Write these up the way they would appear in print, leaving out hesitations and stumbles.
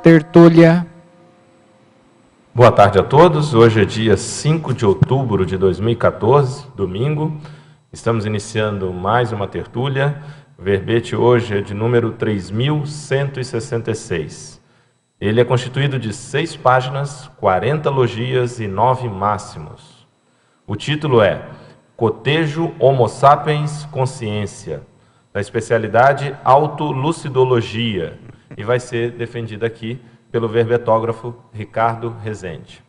tertúlia. Boa tarde a todos. Hoje é dia 5 de outubro de 2014, domingo. Estamos iniciando mais uma tertúlia. O verbete hoje é de número 3166. Ele é constituído de 6 páginas, 40 logias e 9 máximos. O título é Cotejo Homo Sapiens Consciência, da especialidade Autolucidologia, e vai ser defendido aqui pelo verbetógrafo Ricardo Rezende.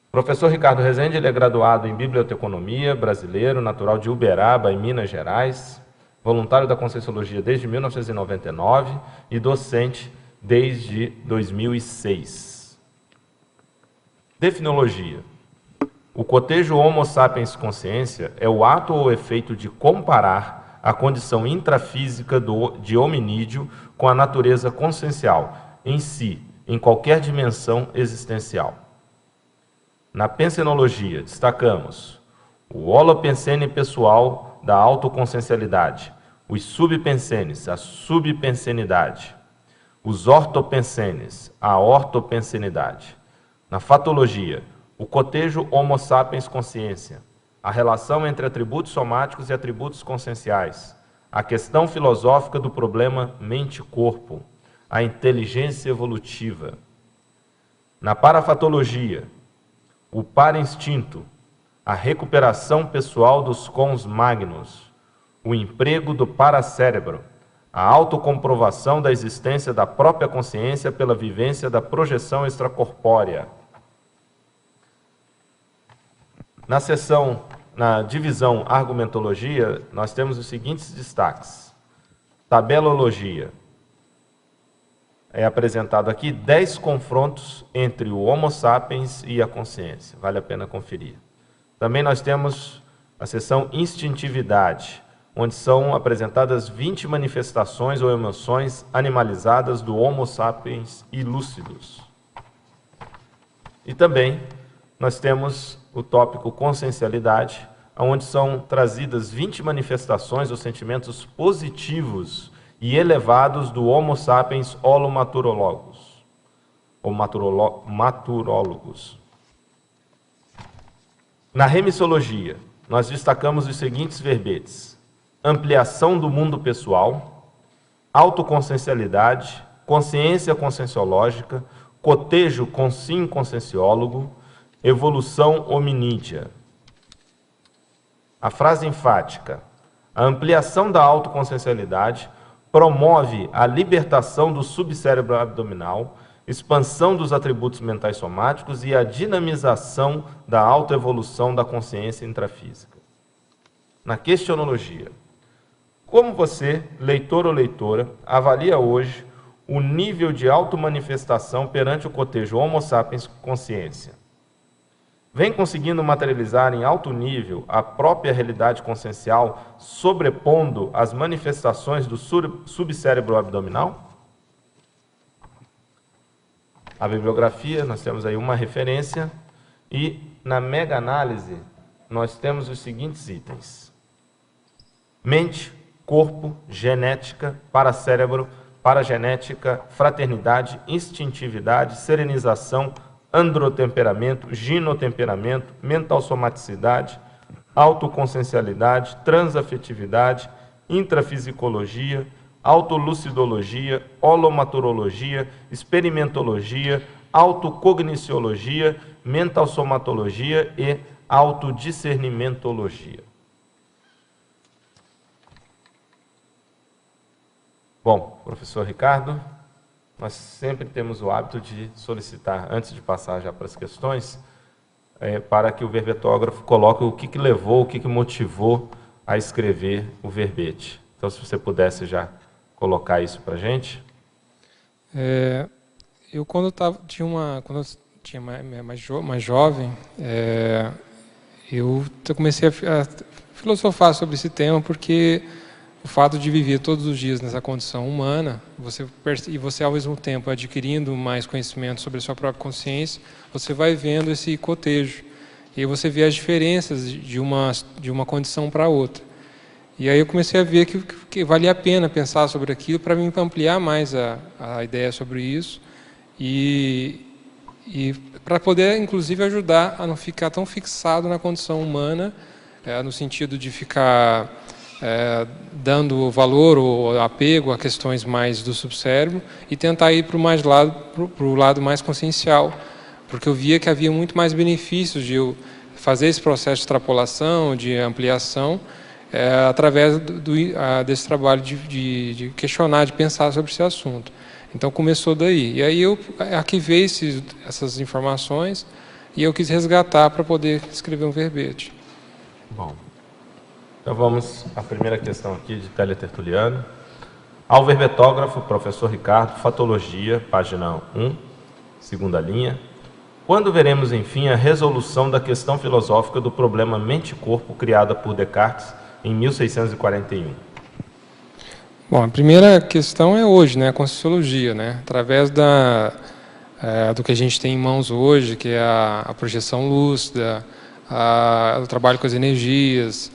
O professor Ricardo Rezende, ele é graduado em Biblioteconomia, brasileiro, natural de Uberaba, em Minas Gerais, voluntário da Conscienciologia desde 1999 e docente desde 2006. Definologia. O cotejo Homo Sapiens Consciência é o ato ou efeito de comparar a condição intrafísica de hominídeo com a natureza consciencial, em si, em qualquer dimensão existencial. Na pensenologia, destacamos o holopensene pessoal da autoconsciencialidade, os subpensenes, a subpensenidade, os ortopensenes, a ortopensenidade. Na fatologia, o cotejo Homo Sapiens Consciência, a relação entre atributos somáticos e atributos conscienciais, a questão filosófica do problema mente-corpo, a inteligência evolutiva. Na parafatologia, o para-instinto, a recuperação pessoal dos cons magnos, o emprego do paracérebro, a autocomprovação da existência da própria consciência pela vivência da projeção extracorpórea. Na divisão argumentologia, nós temos os seguintes destaques. Tabelologia. É apresentado aqui 10 confrontos entre o Homo sapiens e a consciência. Vale a pena conferir. Também nós temos a seção instintividade, onde são apresentadas 20 manifestações ou emoções animalizadas do Homo sapiens e lúcidos. E também nós temos o tópico consciencialidade, onde são trazidas 20 manifestações ou sentimentos positivos e elevados do Homo sapiens holomaturologos, ou maturólogos. Na remissologia, nós destacamos os seguintes verbetes: ampliação do mundo pessoal, autoconsciencialidade, consciência conscienciológica, cotejo conscienciólogo, evolução hominídea. A frase enfática: a ampliação da autoconsciencialidade promove a libertação do subcérebro abdominal, expansão dos atributos mentais somáticos e a dinamização da autoevolução da consciência intrafísica. Na questionologia, como você, leitor ou leitora, avalia hoje o nível de automanifestação perante o cotejo Homo Sapiens Consciência? Vem conseguindo materializar em alto nível a própria realidade consciencial, sobrepondo as manifestações do subcérebro abdominal? A bibliografia, nós temos aí uma referência, e na mega-análise nós temos os seguintes itens: mente, corpo, genética, paracérebro, paragenética, fraternidade, instintividade, serenização, androtemperamento, ginotemperamento, mental-somaticidade, autoconsciencialidade, transafetividade, intrafisicologia, autolucidologia, holomaturologia, experimentologia, autocogniciologia, mental-somatologia e autodiscernimentologia. Bom, professor Ricardo, nós sempre temos o hábito de solicitar, antes de passar já para as questões, para que o verbetógrafo coloque o que levou, o que motivou a escrever o verbete. Então, se você pudesse já colocar isso para a gente. Eu, quando eu tinha mais jovem, eu comecei a filosofar sobre esse tema, porque o fato de viver todos os dias nessa condição humana, você ao mesmo tempo adquirindo mais conhecimento sobre a sua própria consciência, você vai vendo esse cotejo. E aí você vê as diferenças de uma condição para outra. E aí eu comecei a ver que valia a pena pensar sobre aquilo para me ampliar mais a ideia sobre isso e para poder, inclusive, ajudar a não ficar tão fixado na condição humana, no sentido de ficar dando valor ou apego a questões mais do subcérebro e tentar ir para o lado mais consciencial, porque eu via que havia muito mais benefícios de eu fazer esse processo de extrapolação, de ampliação, através desse trabalho de questionar, de pensar sobre esse assunto. Então começou daí. E aí eu arquivei essas informações e eu quis resgatar para poder escrever um verbete. Bom, então vamos à primeira questão aqui de Télia Tertuliano. Ao verbetógrafo, professor Ricardo, Fatologia, página 1, segunda linha. Quando veremos, enfim, a resolução da questão filosófica do problema mente-corpo criada por Descartes em 1641? Bom, a primeira questão é hoje, né, a Conscienciologia, né, através do que a gente tem em mãos hoje, que é a projeção lúcida, o trabalho com as energias,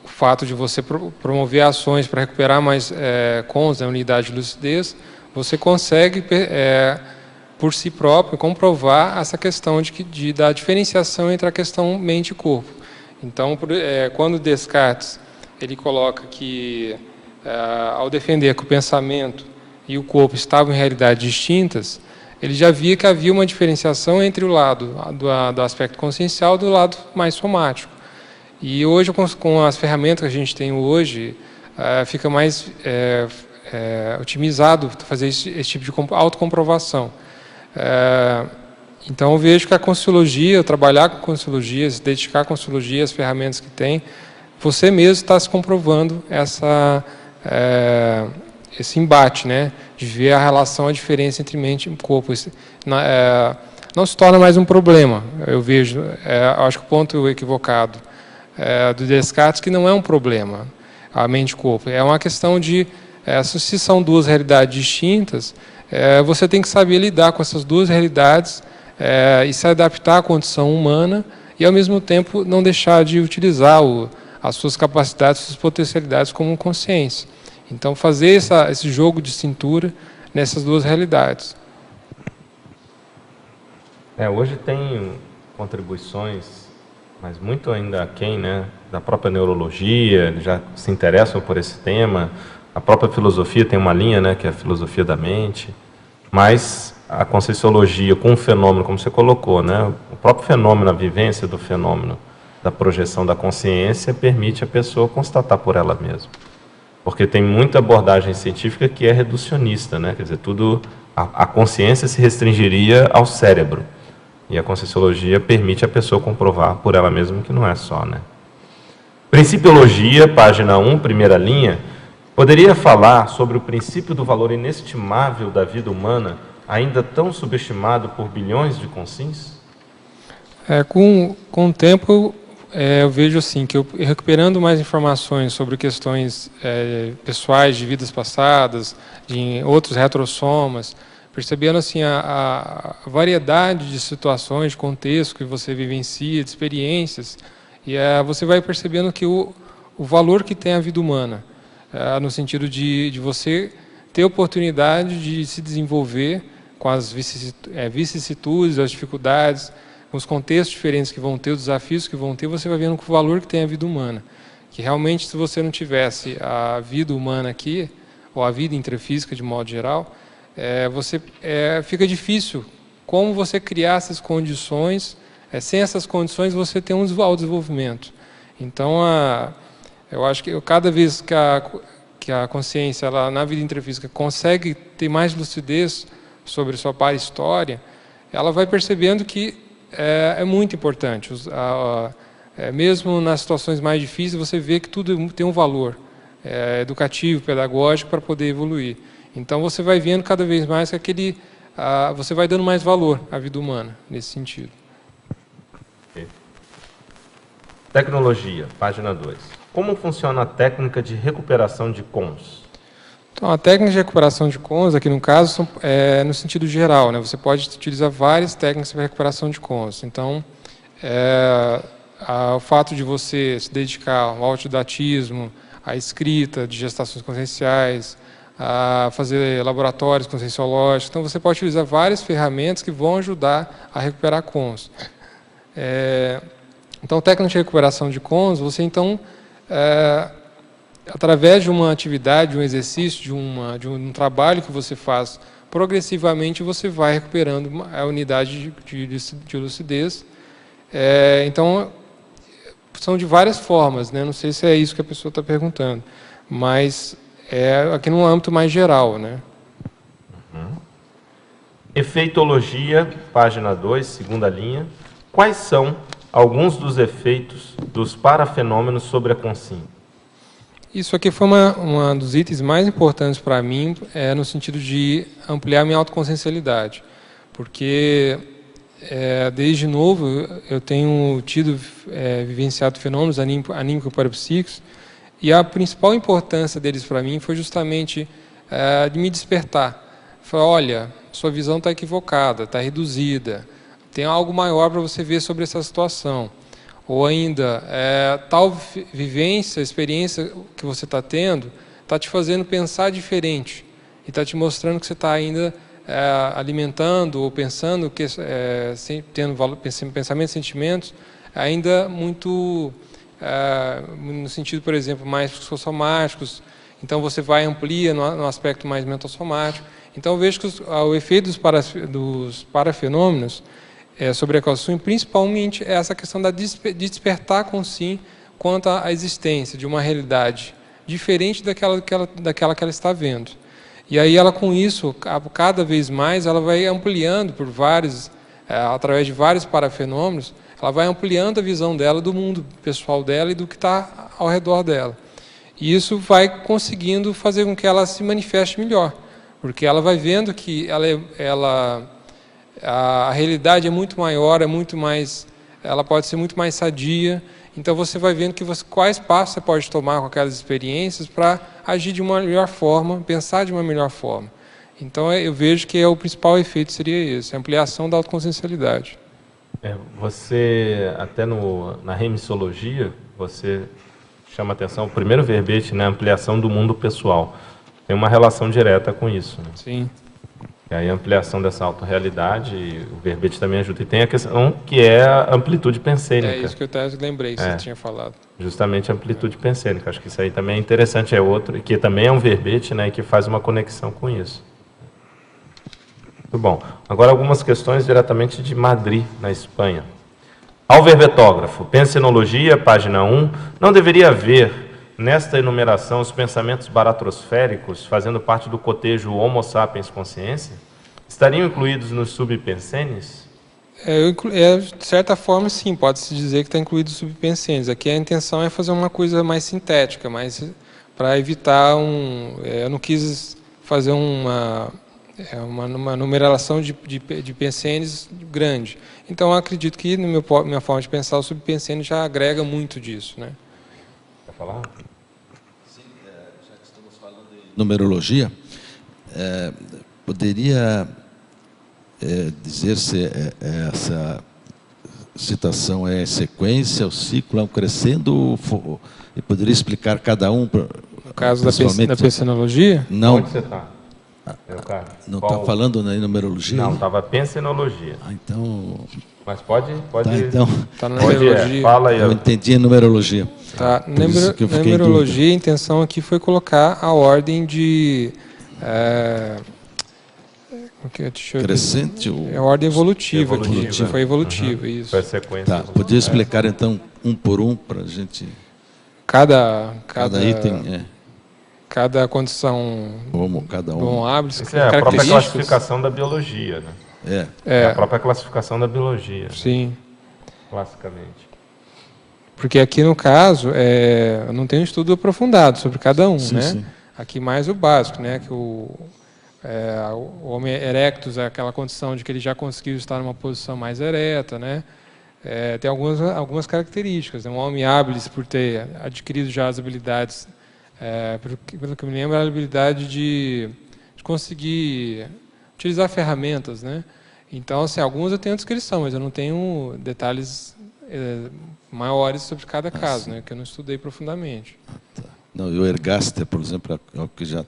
o fato de você promover ações para recuperar mais cons, né, unidade de lucidez, você consegue, por si próprio, comprovar essa questão da diferenciação entre a questão mente e corpo. Então, quando Descartes ele coloca que, ao defender que o pensamento e o corpo estavam em realidades distintas, ele já via que havia uma diferenciação entre o lado do aspecto consciencial e do lado mais somático. E hoje, com as ferramentas que a gente tem hoje, fica mais otimizado fazer esse tipo de autocomprovação. Então, eu vejo que a Conscienciologia, trabalhar com Conscienciologia, se dedicar à Conscienciologia, as ferramentas que tem, você mesmo está se comprovando esse embate, né, de ver a relação, a diferença entre mente e corpo. Não se torna mais um problema, eu vejo. Acho que o ponto equivocado do Descartes que não é um problema, a mente e corpo. É uma questão de, se são duas realidades distintas, você tem que saber lidar com essas duas realidades e se adaptar à condição humana e, ao mesmo tempo, não deixar de utilizar as suas capacidades, suas potencialidades como consciência. Então, fazer esse jogo de cintura nessas duas realidades. Hoje tem contribuições, mas muito ainda aquém, né, da própria neurologia, eles já se interessam por esse tema. A própria filosofia tem uma linha, né, que é a filosofia da mente, mas a Conscienciologia com o fenômeno, como você colocou, né, o próprio fenômeno, a vivência do fenômeno, da projeção da consciência, permite a pessoa constatar por ela mesma. Porque tem muita abordagem científica que é reducionista, né? Quer dizer, a consciência se restringiria ao cérebro. E a Conscienciologia permite a pessoa comprovar por ela mesma que não é só, né? Principiologia, página 1, primeira linha, poderia falar sobre o princípio do valor inestimável da vida humana, ainda tão subestimado por bilhões de consciências? Com o tempo, eu vejo assim, que eu recuperando mais informações sobre questões pessoais de vidas passadas, de outros retrossomas, percebendo assim a variedade de situações, de contexto que você vivencia, de experiências, e você vai percebendo que o valor que tem a vida humana, no sentido de você ter oportunidade de se desenvolver com as vicissitudes, as dificuldades, com os contextos diferentes que vão ter, os desafios que vão ter, você vai vendo o valor que tem a vida humana. Que realmente, se você não tivesse a vida humana aqui, ou a vida intrafísica de modo geral, fica difícil como você criar essas condições. Sem essas condições, você tem um desenvolvimento. Então, eu acho que cada vez que a consciência, ela, na vida intrafísica, consegue ter mais lucidez sobre sua própria história, ela vai percebendo que é muito importante. Mesmo nas situações mais difíceis, você vê que tudo tem um valor educativo, pedagógico, para poder evoluir. Então, você vai vendo cada vez mais que você vai dando mais valor à vida humana, nesse sentido. Okay. Tecnologia, página 2. Como funciona a técnica de recuperação de cons? Então, a técnica de recuperação de cons, aqui no caso, no sentido geral, né? Você pode utilizar várias técnicas para recuperação de cons. Então, o fato de você se dedicar ao autodidatismo, à escrita de gestações conscienciais, a fazer laboratórios conscienciológicos. Então, você pode utilizar várias ferramentas que vão ajudar a recuperar cons. Então, técnica de recuperação de cons, você, então, através de uma atividade, de um exercício, de um trabalho que você faz, progressivamente você vai recuperando a unidade de lucidez. Então, são de várias formas, né? Não sei se é isso que a pessoa está perguntando, mas aqui num âmbito mais geral, né? Efeitologia, página 2, segunda linha. Quais são alguns dos efeitos dos parafenômenos sobre a consciência? Isso aqui foi um dos itens mais importantes para mim, no sentido de ampliar minha autoconsciencialidade. Porque, desde novo, eu tenho vivenciado fenômenos anímico-parapsíquicos, e a principal importância deles para mim foi justamente de me despertar. Falar, olha, sua visão está equivocada, está reduzida, tem algo maior para você ver sobre essa situação. Ou ainda, tal vivência, experiência que você está tendo, está te fazendo pensar diferente. E está te mostrando que você está ainda alimentando ou pensando, tendo pensamentos e sentimentos, ainda muito, no sentido, por exemplo, mais psicossomáticos. Então, você vai amplia no aspecto mais mental-somático. Então, eu vejo que o efeito dos parafenômenos sobre a consciência, principalmente essa questão de despertar com si quanto à existência de uma realidade diferente daquela que ela está vendo. E aí ela, com isso, cada vez mais, ela vai ampliando através de vários parafenômenos, ela vai ampliando a visão dela do mundo pessoal dela e do que está ao redor dela. E isso vai conseguindo fazer com que ela se manifeste melhor, porque ela vai vendo que a realidade é muito maior, ela pode ser muito mais sadia. Então você vai vendo quais passos você pode tomar com aquelas experiências para agir de uma melhor forma, pensar de uma melhor forma. Então eu vejo que o principal efeito seria esse, a ampliação da autoconsciencialidade. Você, até na remissologia, você chama atenção, o primeiro verbete, né, ampliação do mundo pessoal. Tem uma relação direta com isso. Né? Sim. E aí a ampliação dessa autorrealidade, o verbete também ajuda. E tem a questão que é a amplitude pensênica. É isso que eu até lembrei que você tinha falado. Justamente a amplitude pensênica. Acho que isso aí também é interessante, é outro, que também é um verbete, né, que faz uma conexão com isso. Muito bom. Agora algumas questões diretamente de Madrid, na Espanha. Ao verbetógrafo, pensenologia, página 1, não deveria haver nesta enumeração os pensamentos baratrosféricos, fazendo parte do cotejo Homo sapiens consciência? Estariam incluídos nos subpensenes? De certa forma, sim, pode-se dizer que está incluído os subpensenes. Aqui a intenção é fazer uma coisa mais sintética, para evitar eu não quis fazer uma numeração de pensenes grande. Então, eu acredito que, minha forma de pensar, o subpensene já agrega muito disso. Né? Quer falar? Sim, já que estamos falando em numerologia, poderia dizer se essa citação é sequência, o ciclo é um crescendo, e poderia explicar cada um? No caso da pensenologia? Não. Onde você está? Não está falando na numerologia? Não, estava pensenologia. Então... Mas pode Tá, então... Está na numerologia. Fala aí. Eu entendi a numerologia. Tá. Na numerologia, a intenção aqui foi colocar a ordem de... crescente? É a ordem evolutiva. Foi evolutiva, isso. Foi a sequência. Tá, podia explicar então, um por um, para a gente... Cada item cada condição cada um. Homo habilis, isso é a própria classificação da biologia, né? É a própria classificação da biologia. Sim. Né? Classicamente. Porque aqui no caso, eu não tenho um estudo aprofundado sobre cada um, sim, né? Sim. Aqui mais o básico, né? Que o Homo erectus é aquela condição de que ele já conseguiu estar numa posição mais ereta, né? Tem algumas características. Né? O Homo habilis, por ter adquirido já as habilidades, pelo que eu me lembro, a habilidade de conseguir utilizar ferramentas, né? Então, assim, alguns eu tenho descrição, mas eu não tenho detalhes maiores sobre cada caso, né, que eu não estudei profundamente. Tá. Não, e o Ergaster, por exemplo, é o que já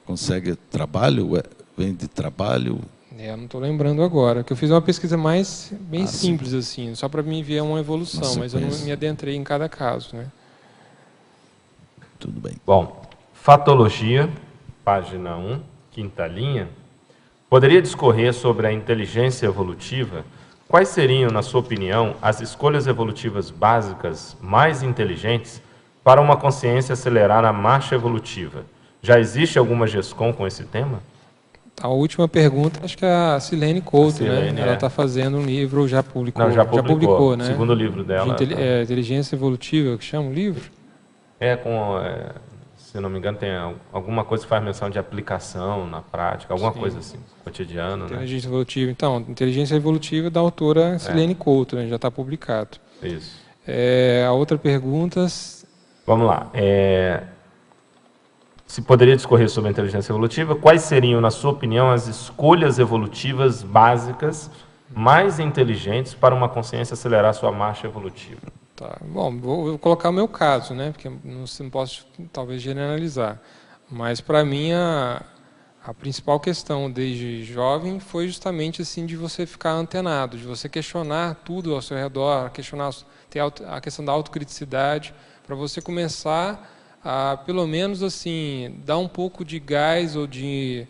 consegue trabalho, vem de trabalho. Eu não estou lembrando agora, que eu fiz uma pesquisa bem simples, assim, só para me ver uma evolução, mas eu não me adentrei em cada caso, né? Tudo bem. Bom, Fatologia, página 1, quinta linha. Poderia discorrer sobre a inteligência evolutiva? Quais seriam, na sua opinião, as escolhas evolutivas básicas mais inteligentes para uma consciência acelerar a marcha evolutiva? Já existe alguma GESCOM com esse tema? A última pergunta, acho que é a Silene Couto, né? Ela está fazendo um livro, já publicou. Não, já publicou, né? O segundo livro dela. Inteligência Evolutiva, que chama o livro? Se não me engano, tem alguma coisa que faz menção de aplicação na prática, alguma coisa assim, cotidiano. Inteligência Evolutiva. Então, Inteligência Evolutiva da autora Silene Couto, né? Já está publicado. Isso. A outra pergunta... Vamos lá. Se poderia discorrer sobre a inteligência evolutiva, quais seriam, na sua opinião, as escolhas evolutivas básicas mais inteligentes para uma consciência acelerar sua marcha evolutiva? Tá. Bom, vou colocar o meu caso, né? Porque não posso, talvez, generalizar. Mas, para mim, a principal questão desde jovem foi justamente assim de você ficar antenado, de você questionar tudo ao seu redor, ter a questão da autocriticidade, para você começar a, pelo menos, assim, dar um pouco de gás ou de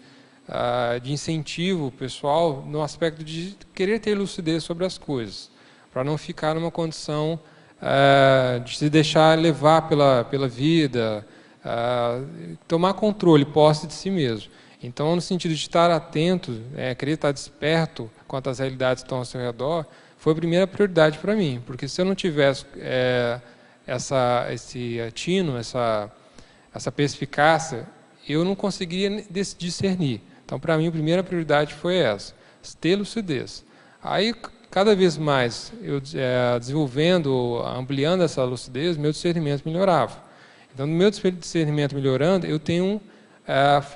incentivo pessoal no aspecto de querer ter lucidez sobre as coisas, para não ficar numa condição de se deixar levar pela vida, tomar controle, posse de si mesmo. Então, no sentido de estar atento, querer estar desperto quanto às realidades que estão ao seu redor, foi a primeira prioridade para mim, porque se eu não tivesse esse atino, essa perspicácia, eu não conseguiria discernir. Então, para mim, a primeira prioridade foi essa, ter lucidez. Aí, cada vez mais, eu desenvolvendo, ampliando essa lucidez, meu discernimento melhorava. Então, no meu discernimento melhorando, eu tenho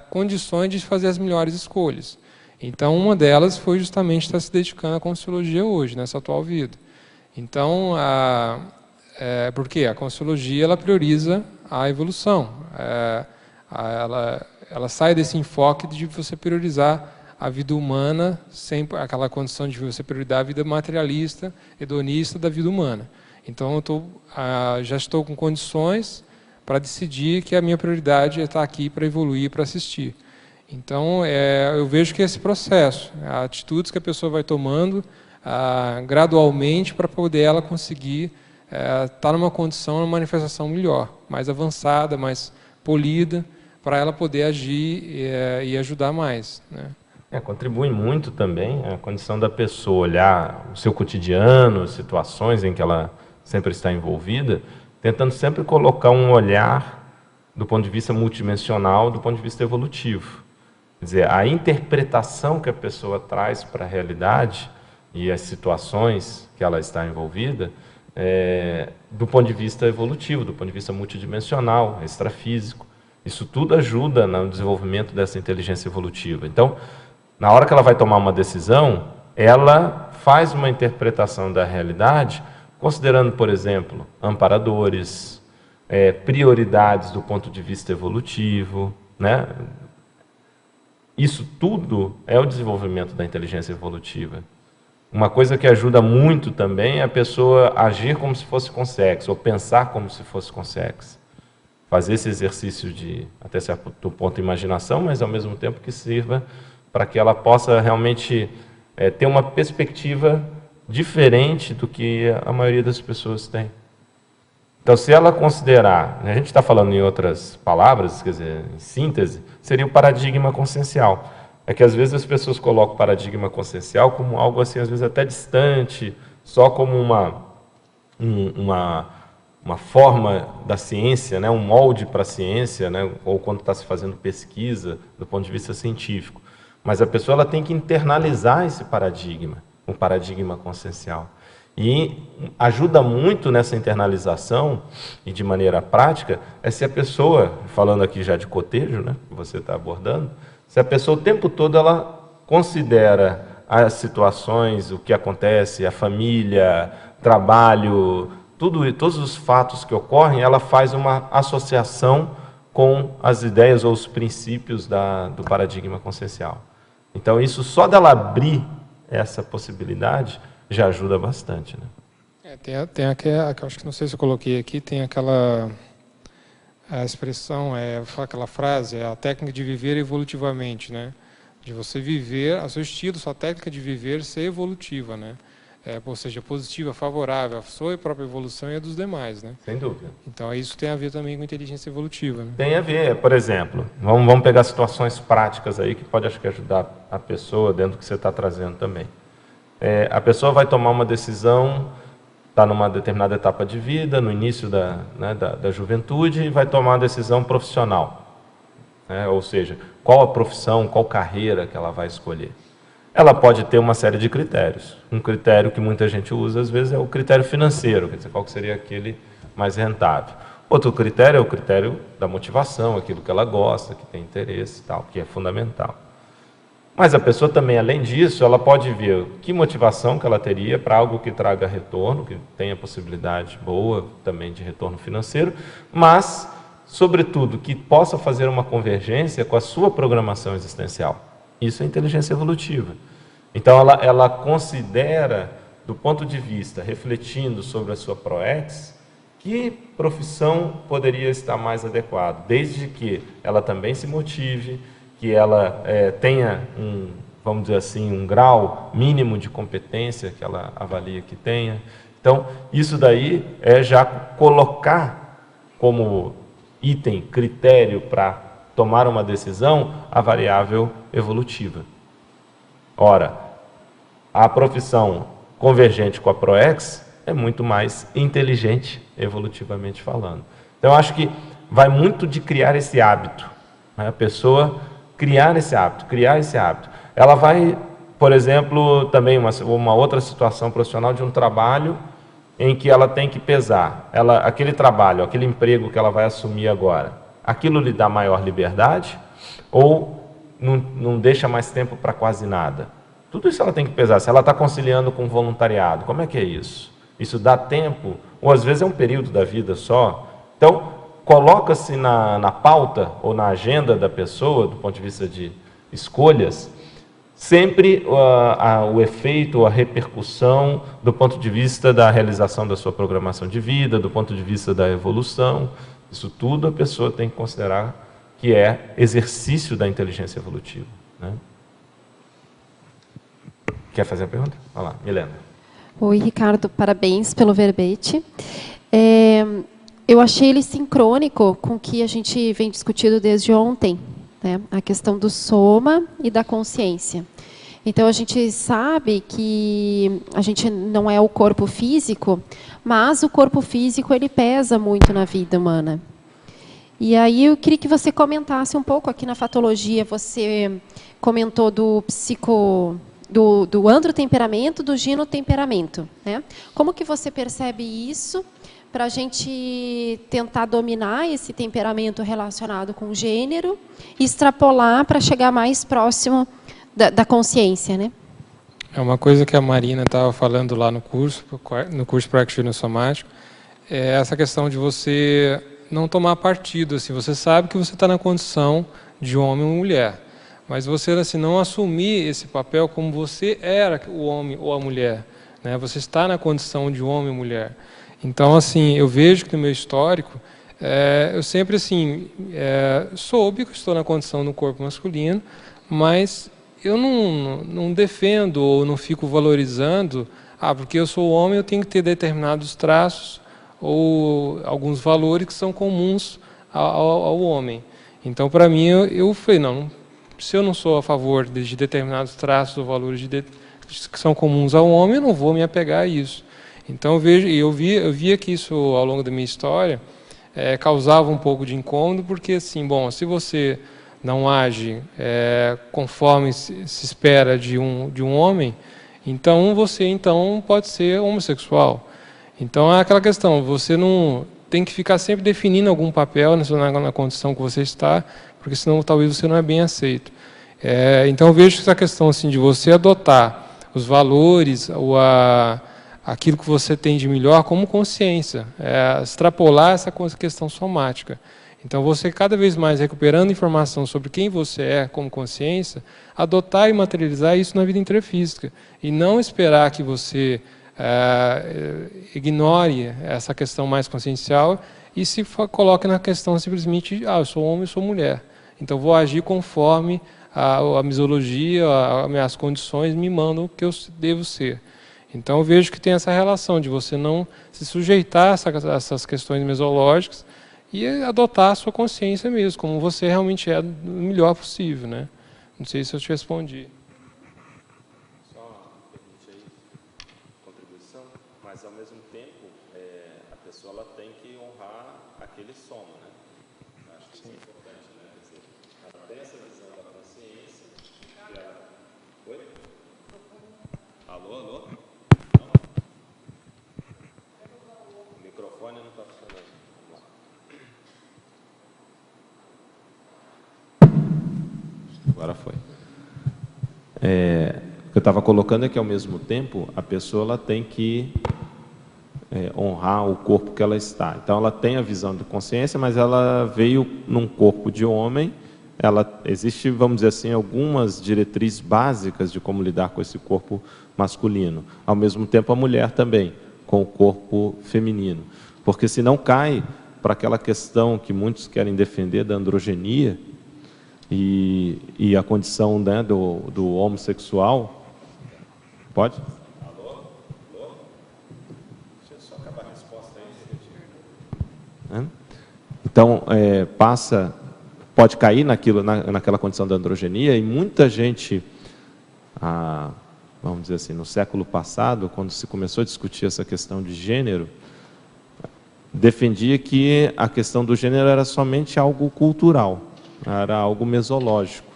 condições de fazer as melhores escolhas. Então, uma delas foi justamente estar se dedicando à Conscienciologia hoje, nessa atual vida. Então, porque a Conscienciologia ela prioriza a evolução. Ela sai desse enfoque de você priorizar a vida humana, sem aquela condição de você priorizar a vida materialista, hedonista da vida humana. Então, já estou com condições para decidir que a minha prioridade é estar aqui para evoluir, para assistir. Então, eu vejo que esse processo, atitudes que a pessoa vai tomando gradualmente para poder ela conseguir estar numa condição, numa manifestação melhor, mais avançada, mais polida, para ela poder agir e ajudar mais, né? Contribui muito também a condição da pessoa olhar o seu cotidiano, situações em que ela sempre está envolvida, tentando sempre colocar um olhar do ponto de vista multidimensional, do ponto de vista evolutivo. Quer dizer, a interpretação que a pessoa traz para a realidade e as situações que ela está envolvida, do ponto de vista evolutivo, do ponto de vista multidimensional, extrafísico. Isso tudo ajuda no desenvolvimento dessa inteligência evolutiva. Então, na hora que ela vai tomar uma decisão, ela faz uma interpretação da realidade, considerando, por exemplo, amparadores, prioridades do ponto de vista evolutivo, né? Isso tudo é o desenvolvimento da inteligência evolutiva. Uma coisa que ajuda muito também é a pessoa agir como se fosse consciência, ou pensar como se fosse consciência. Fazer esse exercício de, até certo ponto, imaginação, mas ao mesmo tempo que sirva para que ela possa realmente ter uma perspectiva diferente do que a maioria das pessoas tem. Então, se ela considerar, a gente está falando em outras palavras, quer dizer, em síntese, seria o paradigma consciencial. É que às vezes as pessoas colocam o paradigma consciencial como algo assim, às vezes até distante, só como uma forma da ciência, né, um molde para a ciência, né, ou quando está se fazendo pesquisa do ponto de vista científico. Mas a pessoa ela tem que internalizar esse paradigma, o paradigma consciencial. E ajuda muito nessa internalização, e de maneira prática, se a pessoa, falando aqui já de cotejo, né, que você está abordando, se a pessoa o tempo todo ela considera as situações, o que acontece, a família, trabalho, todos os fatos que ocorrem, ela faz uma associação com as ideias ou os princípios do paradigma consciencial. Então, isso só dela abrir essa possibilidade já ajuda bastante, né? Tem aquela, acho que não sei se eu coloquei aqui, tem aquela a expressão, aquela frase, a técnica de viver evolutivamente, né? De você viver, a seu estilo, sua técnica de viver ser evolutiva, né? Ou seja, positiva, favorável à sua própria evolução e a dos demais, né? Sem dúvida. Então, isso tem a ver também com inteligência evolutiva, né? Tem a ver, por exemplo, vamos pegar situações práticas aí que pode, acho que, ajudar a pessoa dentro do que você está trazendo também. A pessoa vai tomar uma decisão, está numa determinada etapa de vida, no início da juventude, e vai tomar uma decisão profissional. Ou seja, qual a profissão, qual carreira que ela vai escolher. Ela pode ter uma série de critérios. Um critério que muita gente usa, às vezes, é o critério financeiro, quer dizer, qual que seria aquele mais rentável. Outro critério é o critério da motivação, aquilo que ela gosta, que tem interesse e tal, que é fundamental. Mas a pessoa também, além disso, ela pode ver que motivação que ela teria para algo que traga retorno, que tenha possibilidade boa também de retorno financeiro, mas, sobretudo, que possa fazer uma convergência com a sua programação existencial. Isso é inteligência evolutiva. Então, ela considera, do ponto de vista, refletindo sobre a sua ProEx, que profissão poderia estar mais adequada, desde que ela também se motive, que ela tenha vamos dizer assim, um grau mínimo de competência que ela avalia que tenha. Então, isso daí é já colocar como item, critério para tomar uma decisão a variável evolutiva. Ora, a profissão convergente com a ProEx é muito mais inteligente, evolutivamente falando. Então, eu acho que vai muito de criar esse hábito, né? A pessoa criar esse hábito. Ela vai, por exemplo, também uma outra situação profissional de um trabalho em que ela tem que pesar. Aquele trabalho, aquele emprego que ela vai assumir agora, aquilo lhe dá maior liberdade ou não deixa mais tempo para quase nada? Tudo isso ela tem que pesar. Se ela está conciliando com voluntariado, como é que é isso? Isso dá tempo? Ou às vezes é um período da vida só? Então, coloca-se na pauta ou na agenda da pessoa, do ponto de vista de escolhas, sempre o efeito, a repercussão do ponto de vista da realização da sua programação de vida, do ponto de vista da evolução. Isso tudo a pessoa tem que considerar que é exercício da inteligência evolutiva, né? Quer fazer a pergunta? Olha lá, Milena. Oi, Ricardo, parabéns pelo verbete. Eu achei ele sincrônico com o que a gente vem discutindo desde ontem, né? A questão do soma e da consciência. Então, a gente sabe que a gente não é o corpo físico, mas o corpo físico ele pesa muito na vida humana. E aí eu queria que você comentasse um pouco, aqui na fatologia, você comentou do androtemperamento, do ginotemperamento, né? Como que você percebe isso para a gente tentar dominar esse temperamento relacionado com o gênero e extrapolar para chegar mais próximo da consciência, né? É uma coisa que a Marina estava falando lá no curso Prática Somático, é essa questão de você não tomar partido, assim, você sabe que você está na condição de homem ou mulher, mas você assim, não assumir esse papel como você era o homem ou a mulher, né? Você está na condição de homem ou mulher. Então, assim, eu vejo que no meu histórico, eu sempre assim, soube que estou na condição do corpo masculino, mas eu não defendo ou não fico valorizando, porque eu sou homem, eu tenho que ter determinados traços ou alguns valores que são comuns ao homem. Então, para mim, eu falei, não, se eu não sou a favor de determinados traços ou valores que são comuns ao homem, eu não vou me apegar a isso. Então, eu via que isso, ao longo da minha história, causava um pouco de incômodo, porque, assim, bom, se você não age conforme se espera de um homem, então você pode ser homossexual. Então, é aquela questão, você não tem que ficar sempre definindo algum papel na condição que você está, porque senão talvez você não é bem aceito. Então, eu vejo essa questão assim, de você adotar os valores, aquilo que você tem de melhor como consciência, extrapolar essa questão somática. Então, você cada vez mais recuperando informação sobre quem você é como consciência, adotar e materializar isso na vida intrafísica. E não esperar que você ignore essa questão mais consciencial e se coloque na questão simplesmente, eu sou homem, eu sou mulher. Então, vou agir conforme a misologia, as minhas condições me mandam o que eu devo ser. Então, eu vejo que tem essa relação de você não se sujeitar a essas questões mesológicas e adotar a sua consciência mesmo, como você realmente é, do melhor possível, né? Não sei se eu te respondi. Só permite aí contribuição, mas ao mesmo tempo a pessoa ela tem que honrar aquele soma, né? Acho que isso é importante, né? Quer dizer, ela tem essa visão da consciência e ela... Oi? Alô, alô? Não? O microfone não está funcionando. Agora foi. O que eu estava colocando é que, ao mesmo tempo, a pessoa ela tem que honrar o corpo que ela está. Então, ela tem a visão de consciência, mas ela veio num corpo de homem. Existe, vamos dizer assim, algumas diretrizes básicas de como lidar com esse corpo masculino. Ao mesmo tempo, a mulher também, com o corpo feminino. Porque senão cai para aquela questão que muitos querem defender da androgenia, e a condição, né, do homossexual. Pode? Alô? Alô? Deixa eu só acabar a resposta aí. Então, pode cair naquela condição da androgenia, e muita gente, vamos dizer assim, no século passado, quando se começou a discutir essa questão de gênero, defendia que a questão do gênero era somente algo cultural, era algo mesológico.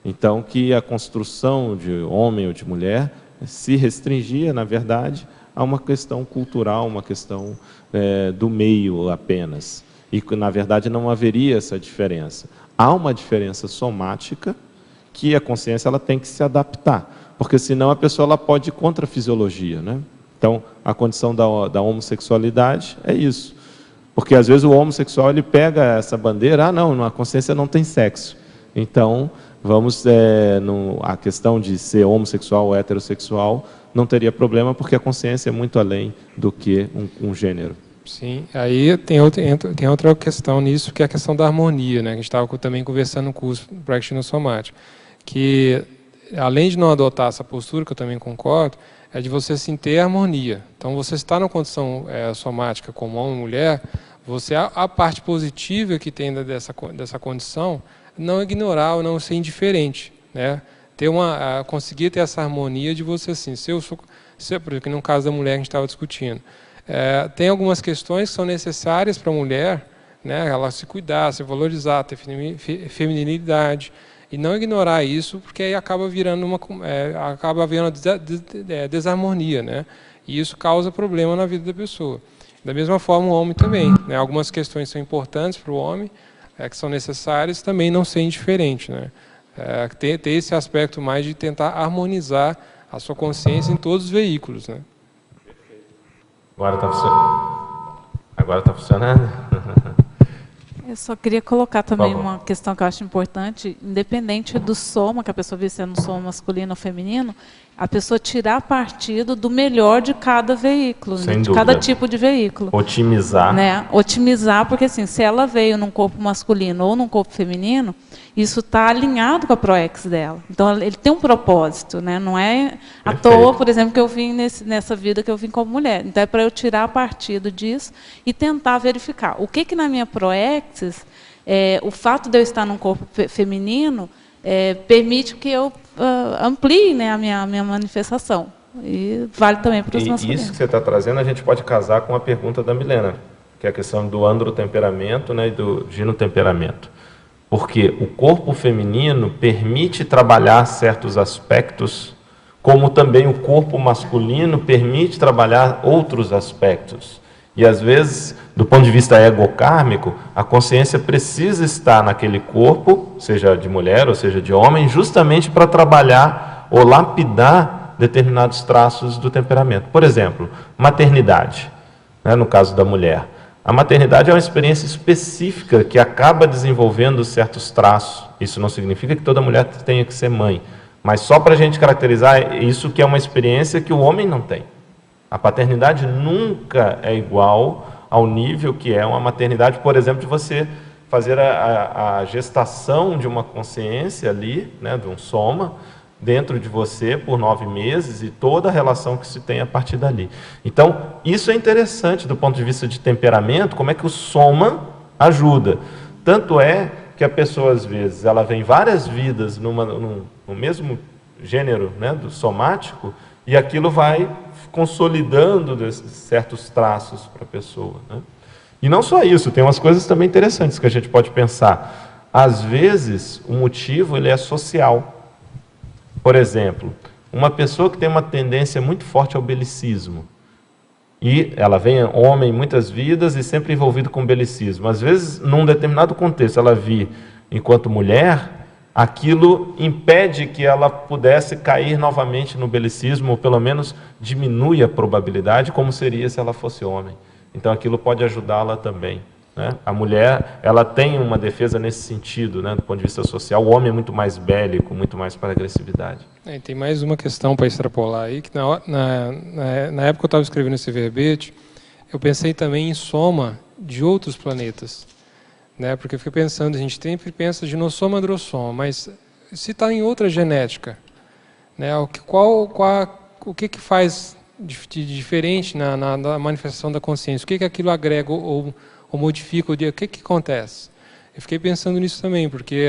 Então, que a construção de homem ou de mulher se restringia, na verdade, a uma questão cultural, uma questão do meio apenas. E, na verdade, não haveria essa diferença. Há uma diferença somática que a consciência ela tem que se adaptar, porque senão a pessoa ela pode ir contra a fisiologia, né? Então, a condição da homossexualidade é isso. Porque, às vezes, o homossexual ele pega essa bandeira, não, a consciência não tem sexo. Então, a questão de ser homossexual ou heterossexual não teria problema, porque a consciência é muito além do que um gênero. Sim, aí tem outra questão nisso, que é a questão da harmonia, né? Que a gente estava também conversando no curso Practitioner Somático, que, além de não adotar essa postura, que eu também concordo, é de você sim ter harmonia. Então, você está na condição somática como homem e mulher, a parte positiva que tem dessa condição, não ignorar ou não ser indiferente, né? Conseguir ter essa harmonia de você assim, por exemplo, no caso da mulher que a gente estava discutindo, tem algumas questões que são necessárias para a mulher, né? Ela se cuidar, se valorizar, ter feminilidade, e não ignorar isso, porque aí acaba havendo desarmonia, né? E isso causa problema na vida da pessoa. Da mesma forma, o homem também, né? Algumas questões são importantes para o homem, que são necessárias, também não ser indiferente, né? Ter esse aspecto mais de tentar harmonizar a sua consciência em todos os veículos, né? Agora está funcionando? Agora está funcionando? Eu só queria colocar também uma questão que eu acho importante, independente do soma, que a pessoa vê sendo soma masculino ou feminino, a pessoa tirar partido do melhor de cada veículo, né? De cada tipo de veículo. Otimizar. Né? Otimizar, porque assim, se ela veio num corpo masculino ou num corpo feminino, isso está alinhado com a ProEx dela. Então, ele tem um propósito, né? Não é à toa, por exemplo, que eu vim nessa vida que eu vim como mulher. Então, é para eu tirar partido disso e tentar verificar. O que na minha ProEx, o fato de eu estar num corpo feminino, permite que eu amplie, né, a minha manifestação. E vale também para os masculinos. Isso que você está trazendo, a gente pode casar com a pergunta da Milena, que é a questão do androtemperamento, né, e do ginotemperamento. Porque o corpo feminino permite trabalhar certos aspectos, como também o corpo masculino permite trabalhar outros aspectos. E às vezes, do ponto de vista egocármico, a consciência precisa estar naquele corpo, seja de mulher ou seja de homem, justamente para trabalhar ou lapidar determinados traços do temperamento. Por exemplo, maternidade, né, no caso da mulher. A maternidade é uma experiência específica que acaba desenvolvendo certos traços. Isso não significa que toda mulher tenha que ser mãe, mas só para a gente caracterizar isso, que é uma experiência que o homem não tem. A paternidade nunca é igual ao nível que é uma maternidade, por exemplo, de você fazer a gestação de uma consciência ali, né, de um soma, dentro de você por 9 meses e toda a relação que se tem a partir dali. Então, isso é interessante do ponto de vista de temperamento, como é que o soma ajuda. Tanto é que a pessoa, às vezes, ela vem várias vidas no mesmo gênero, né, do somático, e aquilo vai consolidando certos traços para a pessoa, né? E não só isso, tem umas coisas também interessantes que a gente pode pensar. Às vezes, o motivo ele é social. Por exemplo, uma pessoa que tem uma tendência muito forte ao belicismo, e ela vem homem muitas vidas e sempre envolvido com belicismo. Às vezes, num determinado contexto, ela vir enquanto mulher, aquilo impede que ela pudesse cair novamente no belicismo, ou pelo menos diminui a probabilidade, como seria se ela fosse homem. Então, aquilo pode ajudá-la também, né? A mulher, ela tem uma defesa nesse sentido, né, do ponto de vista social. O homem é muito mais bélico, muito mais para a agressividade. Tem mais uma questão para extrapolar aí, que na época que eu estava escrevendo esse verbete, eu pensei também em soma de outros planetas. Né, porque eu fiquei pensando, a gente sempre pensa de nossoma, androssoma, mas se está em outra genética, né, o que faz de diferente na manifestação da consciência? O que aquilo agrega ou modifica? O que acontece? Eu fiquei pensando nisso também, porque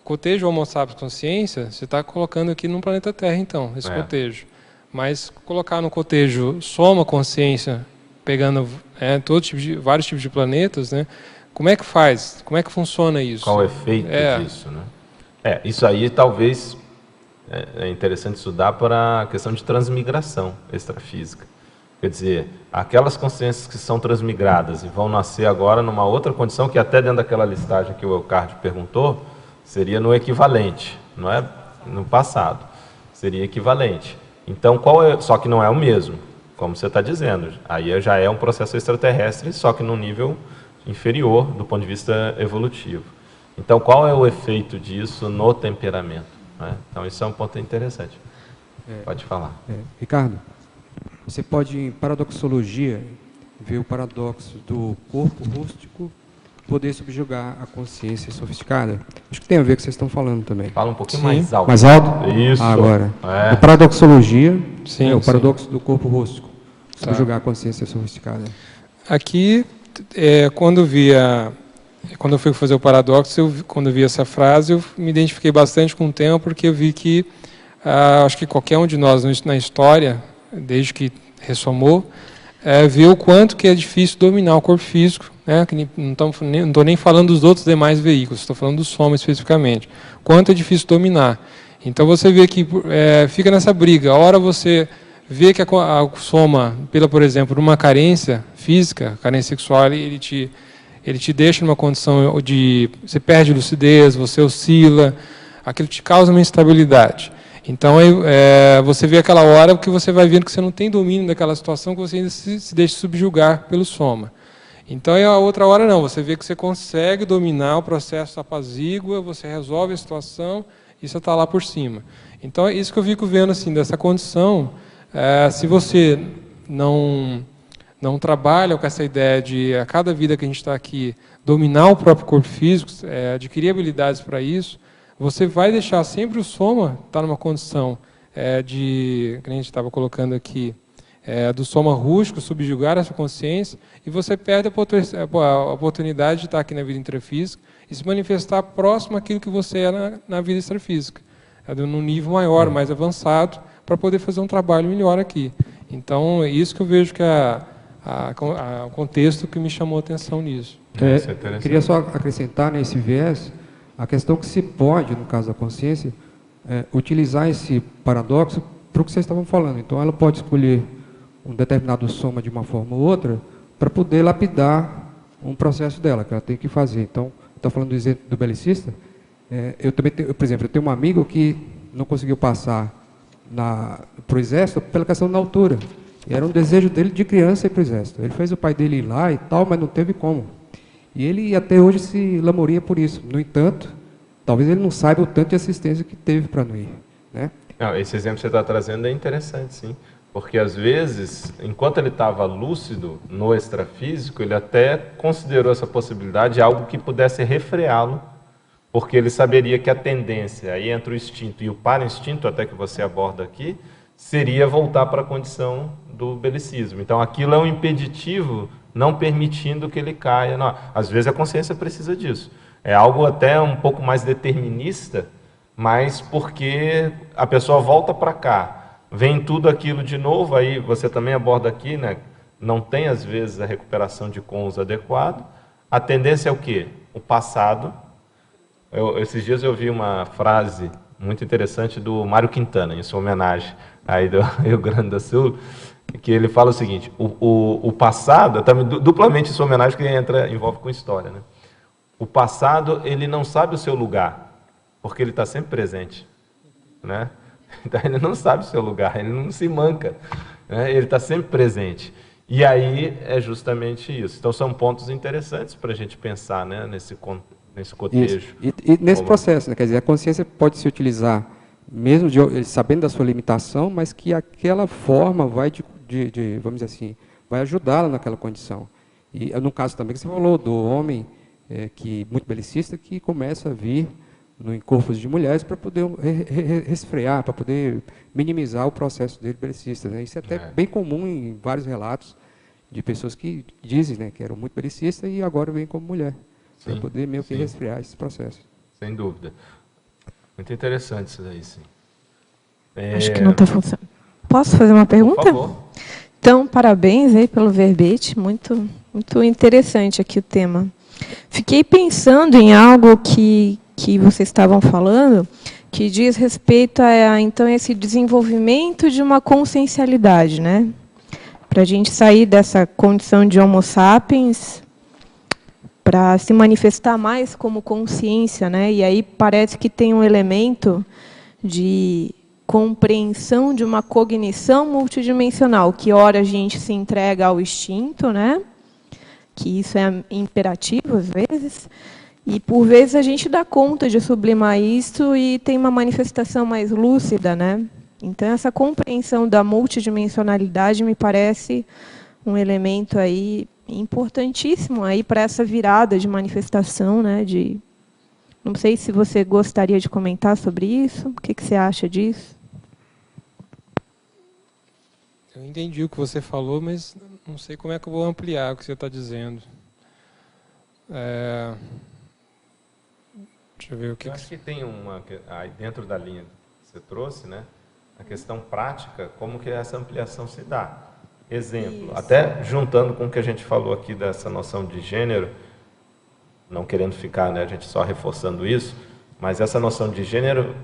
o cotejo Homo sapiens consciência, você está colocando aqui no planeta Terra, então, esse cotejo. Mas colocar no cotejo soma consciência, pegando vários tipos de planetas, né? Como é que faz? Como é que funciona isso? Qual o efeito disso, né? Isso aí talvez é interessante estudar para a questão de transmigração extrafísica. Quer dizer, aquelas consciências que são transmigradas e vão nascer agora numa outra condição, que até dentro daquela listagem que o Elcardio perguntou, seria no equivalente, não é no passado, seria equivalente. Então, só que não é o mesmo, como você está dizendo. Aí já é um processo extraterrestre, só que num nível inferior do ponto de vista evolutivo. Então, qual é o efeito disso no temperamento, né? Então, isso é um ponto interessante. Pode falar. Ricardo, você pode, em paradoxologia, ver o paradoxo do corpo rústico poder subjugar a consciência sofisticada. Acho que tem a ver com o que vocês estão falando também. Fala um pouquinho mais alto. Mais alto? Isso. Agora. A paradoxologia é o paradoxo do corpo rústico. Subjugar a consciência sofisticada. Aqui, quando eu fui fazer o paradoxo, quando eu vi essa frase, eu me identifiquei bastante com o tema, porque eu vi que, acho que qualquer um de nós na história, desde que ressomou, viu o quanto que é difícil dominar o corpo físico, né? Que não estou nem falando dos outros demais veículos, estou falando do soma especificamente. Quanto é difícil dominar. Então você vê que fica nessa briga. A hora você vê que a soma, por exemplo, uma carência física, carência sexual, ele te deixa numa condição de... Você perde lucidez, você oscila, aquilo te causa uma instabilidade. Então, você vê aquela hora que você vai vendo que você não tem domínio daquela situação, que você ainda se deixa subjugar pelo soma. Então, a outra hora não, você vê que você consegue dominar o processo, apazigua, você resolve a situação e você está lá por cima. Então, é isso que eu fico vendo, assim, dessa condição. Se você não trabalha com essa ideia de, a cada vida que a gente está aqui, dominar o próprio corpo físico, adquirir habilidades para isso, você vai deixar sempre o soma estar numa condição que a gente estava colocando aqui, do soma rústico, subjugar essa consciência, e você perde a oportunidade de estar aqui na vida intrafísica e se manifestar próximo àquilo que você é na vida extrafísica, num nível maior, mais avançado, para poder fazer um trabalho melhor aqui. Então, é isso que eu vejo que o contexto que me chamou a atenção nisso. Queria só acrescentar nesse viés a questão que se pode, no caso da consciência, utilizar esse paradoxo para o que vocês estavam falando. Então, ela pode escolher um determinado soma de uma forma ou outra, para poder lapidar um processo dela, que ela tem que fazer. Então, estou falando do exemplo do belicista, eu também tenho, por exemplo, eu tenho um amigo que não conseguiu passar para o exército pela questão da altura. E era um desejo dele de criança ir para o exército. Ele fez o pai dele ir lá e tal, mas não teve como. E ele até hoje se lamoria por isso. No entanto, talvez ele não saiba o tanto de assistência que teve para não ir, né? Não, esse exemplo que você está trazendo é interessante, sim. Porque, às vezes, enquanto ele estava lúcido no extrafísico, ele até considerou essa possibilidade de algo que pudesse refreá-lo, porque ele saberia que a tendência, aí entre o instinto e o para-instinto, até que você aborda aqui, seria voltar para a condição do belicismo. Então, aquilo é um impeditivo, não permitindo que ele caia. Não, às vezes, a consciência precisa disso. É algo até um pouco mais determinista, mas porque a pessoa volta para cá, vem tudo aquilo de novo, aí você também aborda aqui, né? Não tem, às vezes, a recuperação de cônus adequado. A tendência é o quê? O passado. Esses dias eu vi uma frase muito interessante do Mário Quintana, em sua homenagem aí do Rio Grande do Sul, que ele fala o seguinte: o passado, também duplamente em sua homenagem, que envolve com história, né? O passado, ele não sabe o seu lugar, porque ele está sempre presente, né? Então, ele não sabe o seu lugar, ele não se manca, né? Ele está sempre presente. E aí é justamente isso. Então, são pontos interessantes para a gente pensar, né, nesse cotejo. E nesse processo, né, quer dizer, a consciência pode se utilizar, mesmo sabendo da sua limitação, mas que aquela forma vai, vamos dizer assim, vai ajudá-la naquela condição. E no caso também que você falou, do homem muito belicista, que começa a vir em corpos de mulheres para poder resfriar, para poder minimizar o processo dele belicista, né? Isso é até bem comum em vários relatos de pessoas que dizem, né, que eram muito belicistas e agora vêm como mulher, para poder meio que resfriar esse processo. Sem dúvida. Muito interessante isso daí, sim. Acho que não está funcionando. Posso fazer uma pergunta? Por favor. Então, parabéns aí pelo verbete, muito, muito interessante aqui o tema. Fiquei pensando em algo que vocês estavam falando, que diz respeito a então esse desenvolvimento de uma consciencialidade, né? Para a gente sair dessa condição de Homo sapiens, para se manifestar mais como consciência, né? E aí parece que tem um elemento de compreensão de uma cognição multidimensional, que ora a gente se entrega ao instinto, né? Que isso é imperativo às vezes. E, por vezes, a gente dá conta de sublimar isso e tem uma manifestação mais lúcida, né? Então, essa compreensão da multidimensionalidade me parece um elemento aí importantíssimo aí para essa virada de manifestação, né? Não sei se você gostaria de comentar sobre isso. O que você acha disso? Eu entendi o que você falou, mas não sei como é que eu vou ampliar o que você está dizendo. Deixa eu ver o que... Eu acho que tem aí dentro da linha que você trouxe, né, a questão prática, como que essa ampliação se dá. Exemplo, isso. Até juntando com o que a gente falou aqui dessa noção de gênero, não querendo ficar, né, a gente só reforçando isso, mas essa noção de gênero,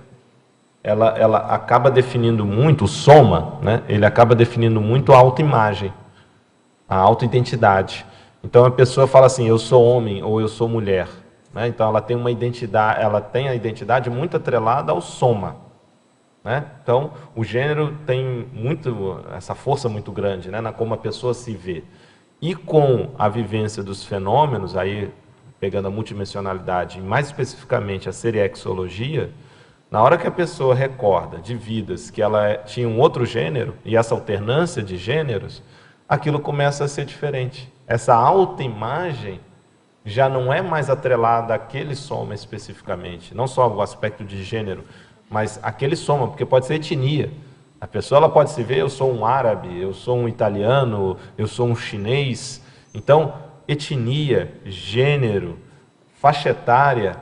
ela acaba definindo muito, o soma, né, ele acaba definindo muito a autoimagem, a autoidentidade. Então a pessoa fala assim, eu sou homem ou eu sou mulher. Então, ela tem uma identidade, ela tem a identidade muito atrelada ao soma, né? Então, o gênero tem essa força muito grande, né, na como a pessoa se vê. E com a vivência dos fenômenos, aí pegando a multidimensionalidade, e mais especificamente a seriexologia, na hora que a pessoa recorda de vidas que ela tinha um outro gênero, e essa alternância de gêneros, aquilo começa a ser diferente. Essa autoimagem já não é mais atrelada àquele soma especificamente, não só o aspecto de gênero, mas aquele soma, porque pode ser etnia. A pessoa ela pode se ver, eu sou um árabe, eu sou um italiano, eu sou um chinês. Então, etnia, gênero, faixa etária,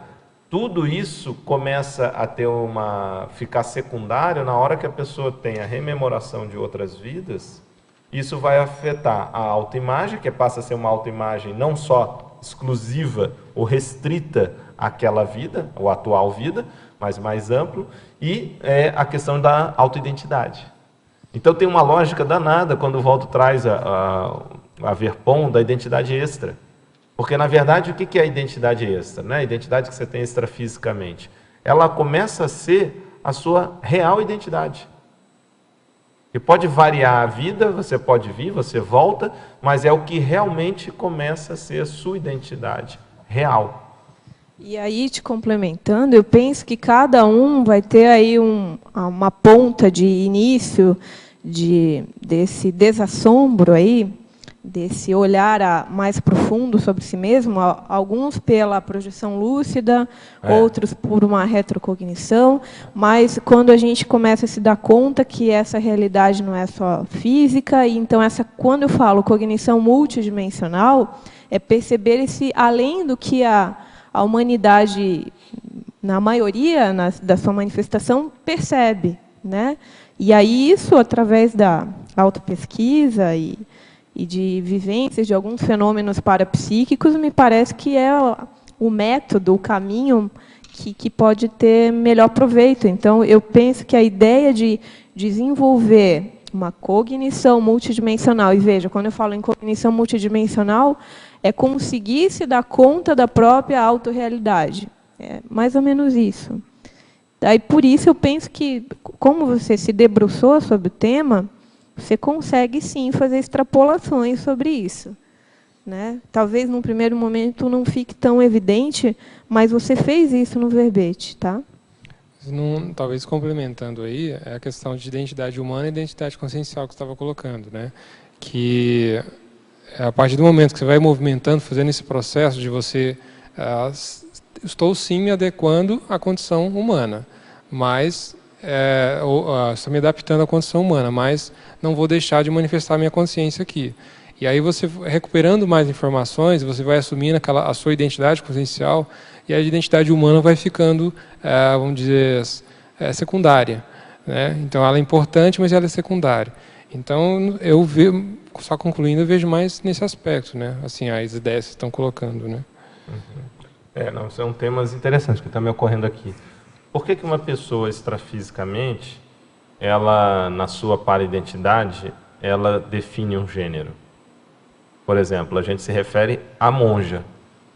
tudo isso começa a ficar secundário na hora que a pessoa tem a rememoração de outras vidas. Isso vai afetar a autoimagem, que passa a ser uma autoimagem não só exclusiva ou restrita àquela vida, ou atual vida, mas mais amplo, e a questão da autoidentidade. Então tem uma lógica danada quando o Valdo traz averpom da identidade extra. Porque, na verdade, o que é a identidade extra? Né? A identidade que você tem extrafisicamente. Ela começa a ser a sua real identidade. E pode variar a vida, você pode vir, você volta, mas é o que realmente começa a ser a sua identidade real. E aí, te complementando, eu penso que cada um vai ter aí uma ponta de início desse desassombro aí, desse olhar mais profundo sobre si mesmo, alguns pela projeção lúcida, outros por uma retrocognição, mas quando a gente começa a se dar conta que essa realidade não é só física, e então quando eu falo cognição multidimensional, é perceber esse além do que a humanidade, na maioria da sua manifestação, percebe, né? E aí isso, através da autopesquisa e de vivências de alguns fenômenos parapsíquicos, me parece que é o método, o caminho que pode ter melhor proveito. Então, eu penso que a ideia de desenvolver uma cognição multidimensional, e veja, quando eu falo em cognição multidimensional, é conseguir se dar conta da própria autorrealidade. É mais ou menos isso. Daí, por isso, eu penso que, como você se debruçou sobre o tema, você consegue, sim, fazer extrapolações sobre isso, né? Talvez, num primeiro momento, não fique tão evidente, mas você fez isso no verbete, tá? Talvez complementando aí, é a questão de identidade humana e identidade consciencial que você estava colocando, né? Que a partir do momento que você vai movimentando, fazendo esse processo de você... estou, sim, me adequando à condição humana, mas... estou me adaptando à condição humana, mas não vou deixar de manifestar a minha consciência aqui. E aí você, recuperando mais informações, você vai assumindo a sua identidade consciencial, e a identidade humana vai ficando, vamos dizer, secundária, né? Então ela é importante, mas ela é secundária. Então eu vejo, só concluindo, eu vejo mais nesse aspecto, né? Assim, as ideias que estão colocando, né? Não, são temas interessantes que estão me ocorrendo aqui. Por que uma pessoa extrafisicamente, ela, na sua para-identidade, ela define um gênero? Por exemplo, a gente se refere à monja.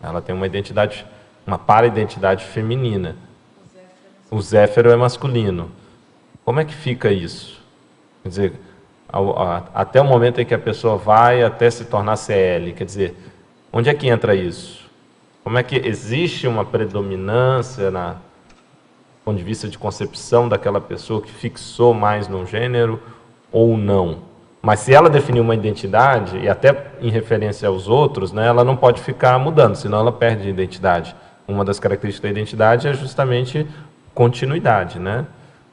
Ela tem uma identidade, uma para-identidade feminina. O Zéfiro é masculino. Como é que fica isso? Quer dizer, até o momento em que a pessoa vai até se tornar CL, quer dizer, onde é que entra isso? Como é que existe uma predominância do ponto de vista de concepção daquela pessoa que fixou mais num gênero ou não? Mas se ela definir uma identidade, e até em referência aos outros, né, ela não pode ficar mudando, senão ela perde a identidade. Uma das características da identidade é justamente continuidade, né?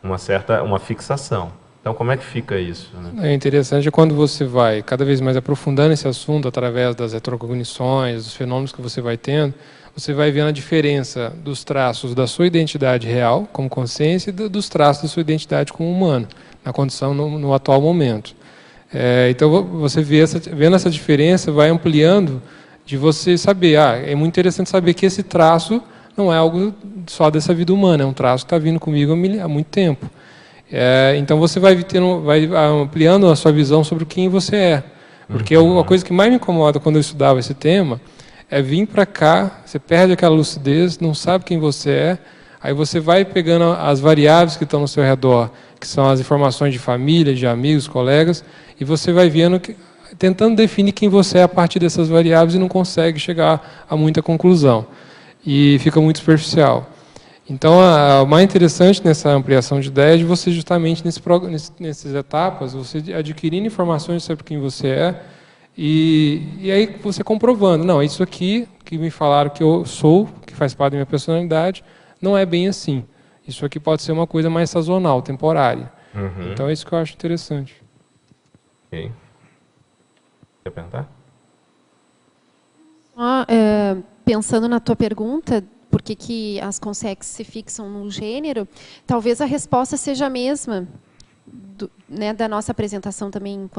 Uma fixação. Então, como é que fica isso, né? É interessante quando você vai cada vez mais aprofundando esse assunto através das retrocognições, dos fenômenos que você vai tendo, você vai vendo a diferença dos traços da sua identidade real, como consciência, e dos traços da sua identidade como humano, na condição no atual momento. Então, você vendo essa diferença, vai ampliando de você saber, é muito interessante saber que esse traço não é algo só dessa vida humana, é um traço que está vindo comigo há muito tempo. Então você vai ampliando a sua visão sobre quem você é. Porque a coisa que mais me incomoda quando eu estudava esse tema é vir para cá, você perde aquela lucidez, não sabe quem você é, aí você vai pegando as variáveis que estão no seu redor, que são as informações de família, de amigos, colegas, e você vai vendo, tentando definir quem você é a partir dessas variáveis e não consegue chegar a muita conclusão. E fica muito superficial. Então, o mais interessante nessa ampliação de ideias é de você, justamente, nessas etapas, você adquirindo informações sobre quem você é, e aí você comprovando, não, isso aqui que me falaram que eu sou, que faz parte da minha personalidade, não é bem assim. Isso aqui pode ser uma coisa mais sazonal, temporária. Então, é isso que eu acho interessante. Ok. Quer perguntar? Pensando na tua pergunta, por que as consciências se fixam num gênero, talvez a resposta seja a mesma da nossa apresentação também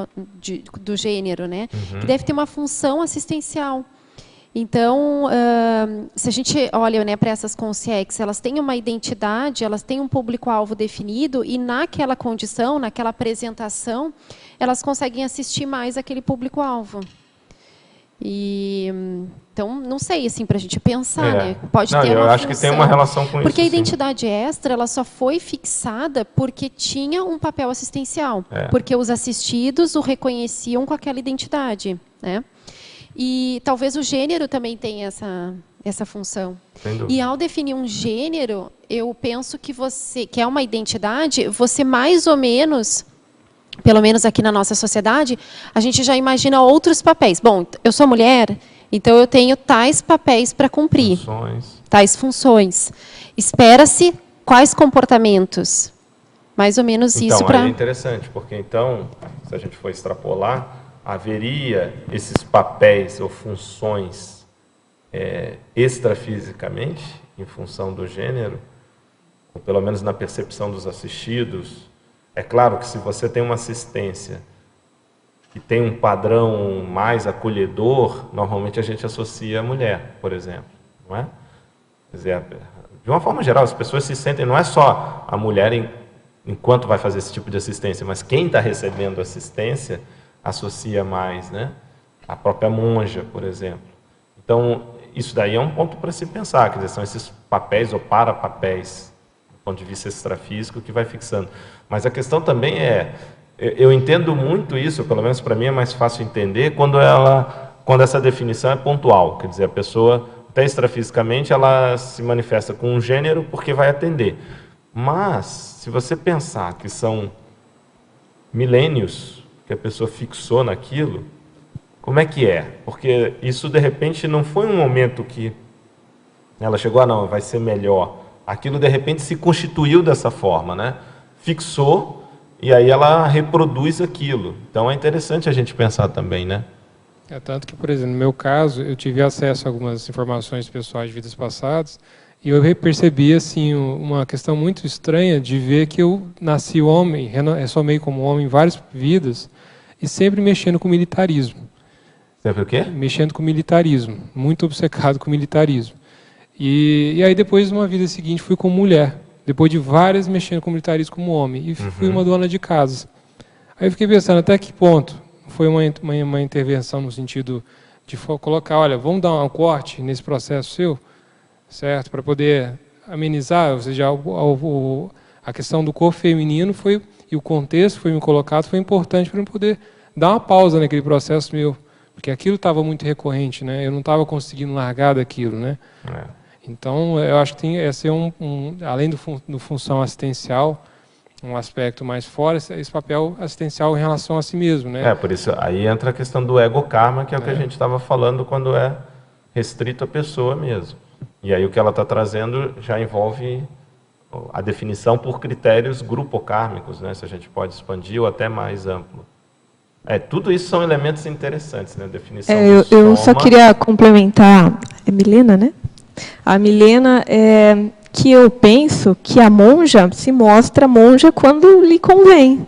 do gênero, né? Que deve ter uma função assistencial. Então, se a gente olha, né, para essas consciências, elas têm uma identidade, elas têm um público-alvo definido, e naquela condição, naquela apresentação, elas conseguem assistir mais aquele público-alvo. Então, não sei, assim, para a gente pensar, né? Pode ter eu acho que tem uma relação com isso. Porque a identidade extra, ela só foi fixada porque tinha um papel assistencial. Porque os assistidos o reconheciam com aquela identidade, né? E talvez o gênero também tenha essa função. E ao definir um gênero, eu penso que que é uma identidade, você mais ou menos, pelo menos aqui na nossa sociedade, a gente já imagina outros papéis. Bom, eu sou mulher, então eu tenho tais papéis para cumprir, tais funções. Espera-se quais comportamentos? Mais ou menos isso para... Então, é interessante, porque então, se a gente for extrapolar, haveria esses papéis ou funções extrafisicamente, em função do gênero, ou pelo menos na percepção dos assistidos. É claro que se você tem uma assistência que tem um padrão mais acolhedor, normalmente a gente associa a mulher, por exemplo, não é? Quer dizer, de uma forma geral, as pessoas se sentem, não é só a mulher enquanto vai fazer esse tipo de assistência, mas quem está recebendo assistência associa mais, né? A própria monja, por exemplo. Então, isso daí é um ponto para se pensar, quer dizer, são esses papéis ou parapapéis, do ponto de vista extrafísico, que vai fixando. Mas a questão também eu entendo muito isso, pelo menos para mim é mais fácil entender, quando essa definição é pontual, quer dizer, a pessoa, até extrafisicamente, ela se manifesta com um gênero porque vai atender. Mas, se você pensar que são milênios que a pessoa fixou naquilo, como é que é? Porque isso, de repente, não foi um momento que ela chegou, não, vai ser melhor. Aquilo, de repente, se constituiu dessa forma, né? Fixou, e aí ela reproduz aquilo. Então, é interessante a gente pensar também, né? Tanto que, por exemplo, no meu caso, eu tive acesso a algumas informações pessoais de vidas passadas, e eu percebi, assim, uma questão muito estranha de ver que eu nasci homem, ressomei como homem em várias vidas, e sempre mexendo com militarismo. Sempre o quê? Mexendo com militarismo, muito obcecado com militarismo. E aí depois, numa vida seguinte, fui como mulher, depois de várias mexendo com militarismo como homem, e fui uma dona de casa. Aí eu fiquei pensando, até que ponto foi uma intervenção no sentido de colocar, olha, vamos dar um corte nesse processo seu, certo? Para poder amenizar, ou seja, a questão do corpo feminino e o contexto foi me colocado, foi importante para eu poder dar uma pausa naquele processo meu, porque aquilo estava muito recorrente, né? Eu não estava conseguindo largar daquilo, né? Então, eu acho que tem esse além do função assistencial, um aspecto mais fora, esse papel assistencial em relação a si mesmo, né? Por isso, aí entra a questão do ego-karma, que é o que a gente estava falando quando é restrito à pessoa mesmo. E aí o que ela está trazendo já envolve a definição por critérios grupocármicos, né? Se a gente pode expandir ou até mais amplo. Tudo isso são elementos interessantes, né? Definição do soma. Eu só queria complementar a Milena, né? A Milena, que eu penso que a monja se mostra monja quando lhe convém,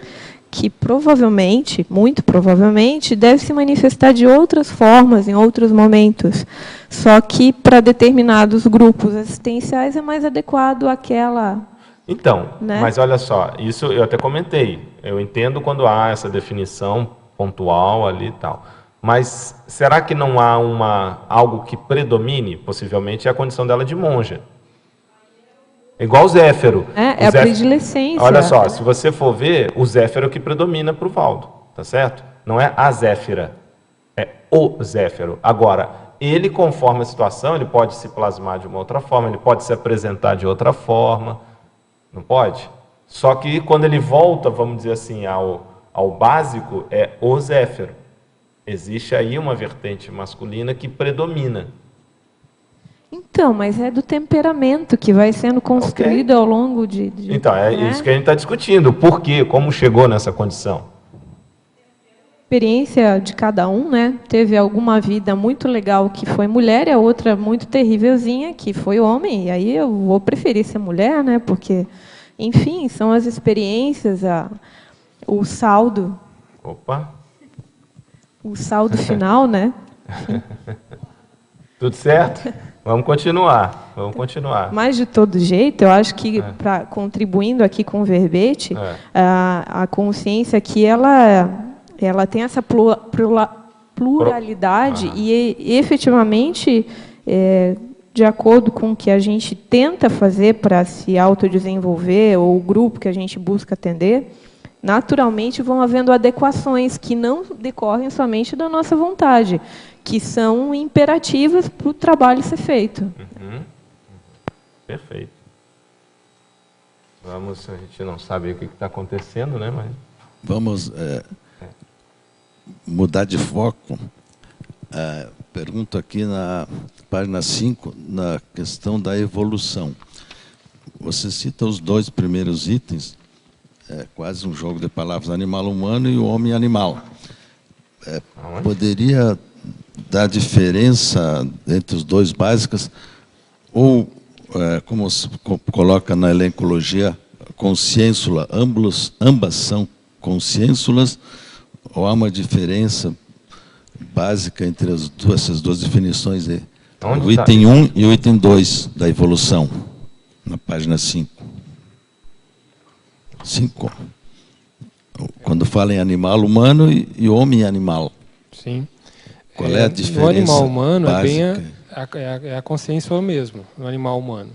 que provavelmente, muito provavelmente, deve se manifestar de outras formas, em outros momentos. Só que, para determinados grupos assistenciais, é mais adequado àquela... Então, né? Mas olha só, isso eu até comentei. Eu entendo quando há essa definição pontual ali e tal. Mas será que não há algo que predomine? Possivelmente é a condição dela de monja. Igual o Zéfiro. A predilecência. Olha só, se você for ver, o Zéfiro é o que predomina para o Valdo, tá certo? Não é a Zéfira, é o Zéfiro. Agora, ele, conforme a situação, ele pode se plasmar de uma outra forma, ele pode se apresentar de outra forma, não pode? Só que quando ele volta, vamos dizer assim, ao básico, é o Zéfiro. Existe aí uma vertente masculina que predomina. Então, mas é do temperamento que vai sendo construído ao longo de Então, isso que a gente está discutindo. Por quê? Como chegou nessa condição? Experiência de cada um, né? Teve alguma vida muito legal que foi mulher e a outra muito terrívelzinha que foi homem. E aí eu vou preferir ser mulher, né? Porque, enfim, são as experiências, o saldo. Opa! O saldo final, né? Tudo certo? Vamos continuar. Mas, de todo jeito, eu acho que, contribuindo aqui com o verbete, a consciência aqui, ela tem essa pluralidade e efetivamente, de acordo com o que a gente tenta fazer para se autodesenvolver, ou o grupo que a gente busca atender, naturalmente vão havendo adequações que não decorrem somente da nossa vontade, que são imperativas para o trabalho ser feito. Perfeito. Vamos, a gente não sabe o que está acontecendo, né? Mas... Vamos mudar de foco. Pergunto aqui na página 5, na questão da evolução. Você cita os 2 primeiros itens, quase um jogo de palavras, animal humano e o homem animal. Poderia dar diferença entre os 2 básicos, ou, como se coloca na elencologia, consciênsula, ambas são consciênsulas, ou há uma diferença básica entre essas 2 definições aí? O item 1 e o item 2 da evolução, na página 5. 5. Quando fala em animal humano e homem animal. Sim. Qual é a diferença? No animal humano básica? é a consciência mesmo, no animal humano.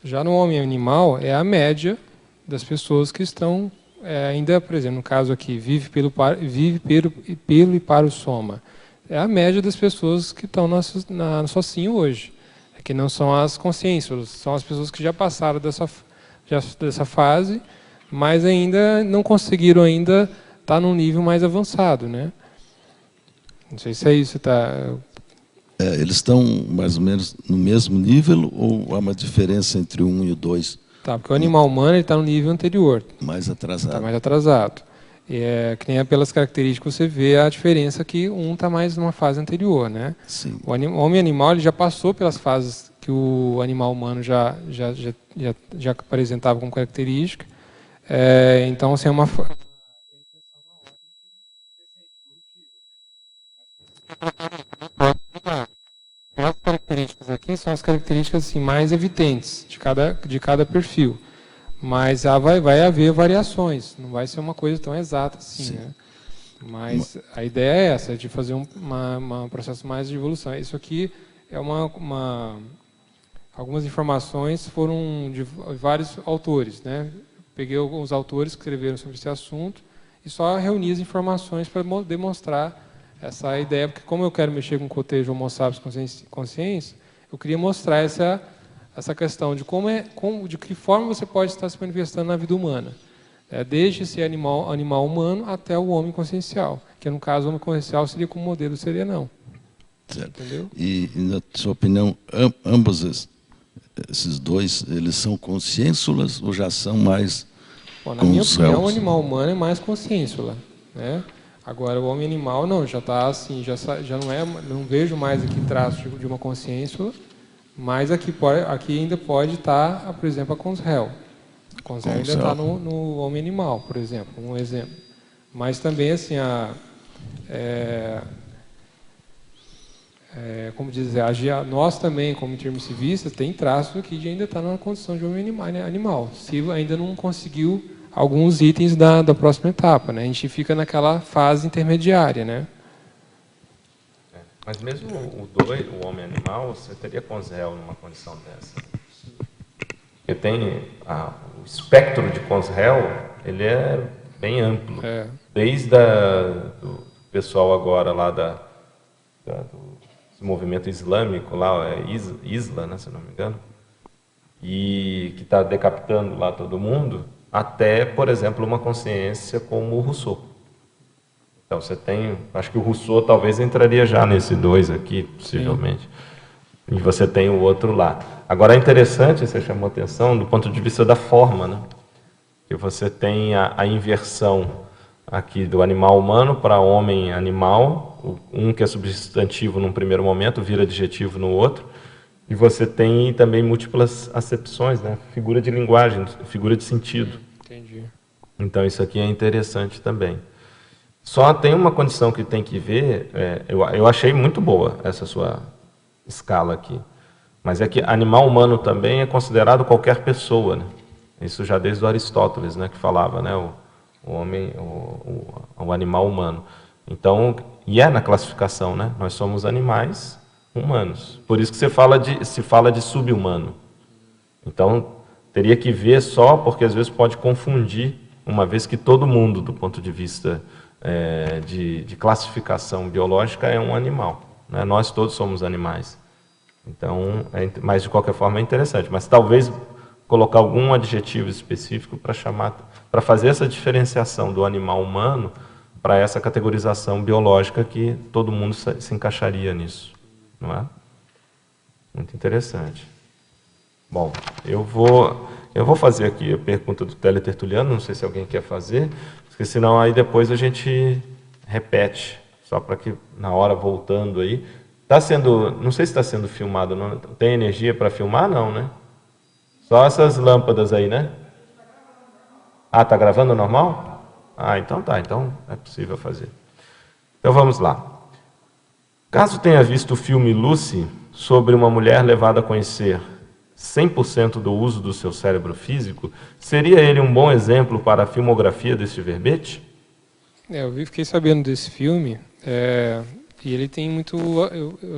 Já no homem animal é a média das pessoas que estão ainda, por exemplo, no caso aqui, vive pelo e para o soma. É a média das pessoas que estão no sozinho hoje. Que não são as consciências, são as pessoas que já passaram dessa fase, mas ainda não conseguiram ainda estar num nível mais avançado, né? Não sei se é isso, tá? Eles estão mais ou menos no mesmo nível ou há uma diferença entre o 1 e o 2? Tá, porque o animal humano está no nível anterior. Mais atrasado. Está mais atrasado. Que nem pelas características você vê a diferença que um está mais numa fase anterior, né? Sim. O homem animal ele já passou pelas fases que o animal humano já apresentava como característica. Então, assim, é uma... As características aqui são as características assim, mais evidentes de cada perfil. Mas vai haver variações, não vai ser uma coisa tão exata assim, né? Mas a ideia é essa, de fazer um processo mais de evolução. Isso aqui é algumas informações foram de vários autores, né? Peguei alguns autores que escreveram sobre esse assunto e só reuni as informações para demonstrar essa ideia, porque como eu quero mexer com o cotejo Homo sapiens consciência, eu queria mostrar essa questão de de que forma você pode estar se manifestando na vida humana. Desde esse animal humano até o homem consciencial, que no caso o homem consciencial seria como modelo serenão. Certo. Entendeu? E na sua opinião, ambos esses 2, eles são consciênsulas ou já são mais na minha opinião, o animal humano é mais consciênsula, né? Agora, o homem animal não, já está assim, já não vejo mais aqui traços de uma consciênsula, mas aqui ainda pode estar, por exemplo, a consréu. A consréu ainda está no homem animal, por exemplo, um exemplo. Mas também, assim, como dizer, nós também, como intermissivistas, tem traços aqui de ainda estar na condição de homem animal, se ainda não conseguiu alguns itens da próxima etapa, né? A gente fica naquela fase intermediária, né? Mas mesmo o homem animal, você teria consréu numa condição dessa. Porque tem o espectro de consréu, ele é bem amplo. Desde do pessoal agora lá do movimento islâmico, lá, Isla, né, se não me engano, e que está decapitando lá todo mundo, até, por exemplo, uma consciência como o Rousseau. Então, você tem... Acho que o Rousseau talvez entraria já nesse 2 aqui, possivelmente. Sim. E você tem o outro lá. Agora, é interessante, você chamou atenção, do ponto de vista da forma, né? Que você tem a inversão aqui do animal humano para homem animal, um que é substantivo num primeiro momento, vira adjetivo no outro, e você tem também múltiplas acepções, né? Figura de linguagem, figura de sentido. Entendi. Então, isso aqui é interessante também. Só tem uma condição que tem que ver, eu achei muito boa essa sua escala aqui, mas é que animal humano também é considerado qualquer pessoa, né? Isso já desde o Aristóteles, né, que falava, né, o homem, o animal humano. Então, e é na classificação, né? Nós somos animais humanos. Por isso que se fala de sub-humano. Então, teria que ver só, porque às vezes pode confundir, uma vez que todo mundo, do ponto de vista de classificação biológica, é um animal, né? Nós todos somos animais. Então, mas de qualquer forma é interessante. Mas talvez colocar algum adjetivo específico para fazer essa diferenciação do animal humano para essa categorização biológica que todo mundo se encaixaria nisso, não é? Muito interessante. Bom, eu vou fazer aqui a pergunta do teletertuliano, não sei se alguém quer fazer, porque senão aí depois a gente repete, só para que na hora voltando aí. Não sei se está sendo filmado, não, tem energia para filmar? Não, né? Só essas lâmpadas aí, né? Ah, está gravando normal? Ah, então tá, então é possível fazer. Então vamos lá. Caso tenha visto o filme Lucy, sobre uma mulher levada a conhecer 100% do uso do seu cérebro físico, seria ele um bom exemplo para a filmografia deste verbete? Eu fiquei sabendo desse filme, e ele tem muito...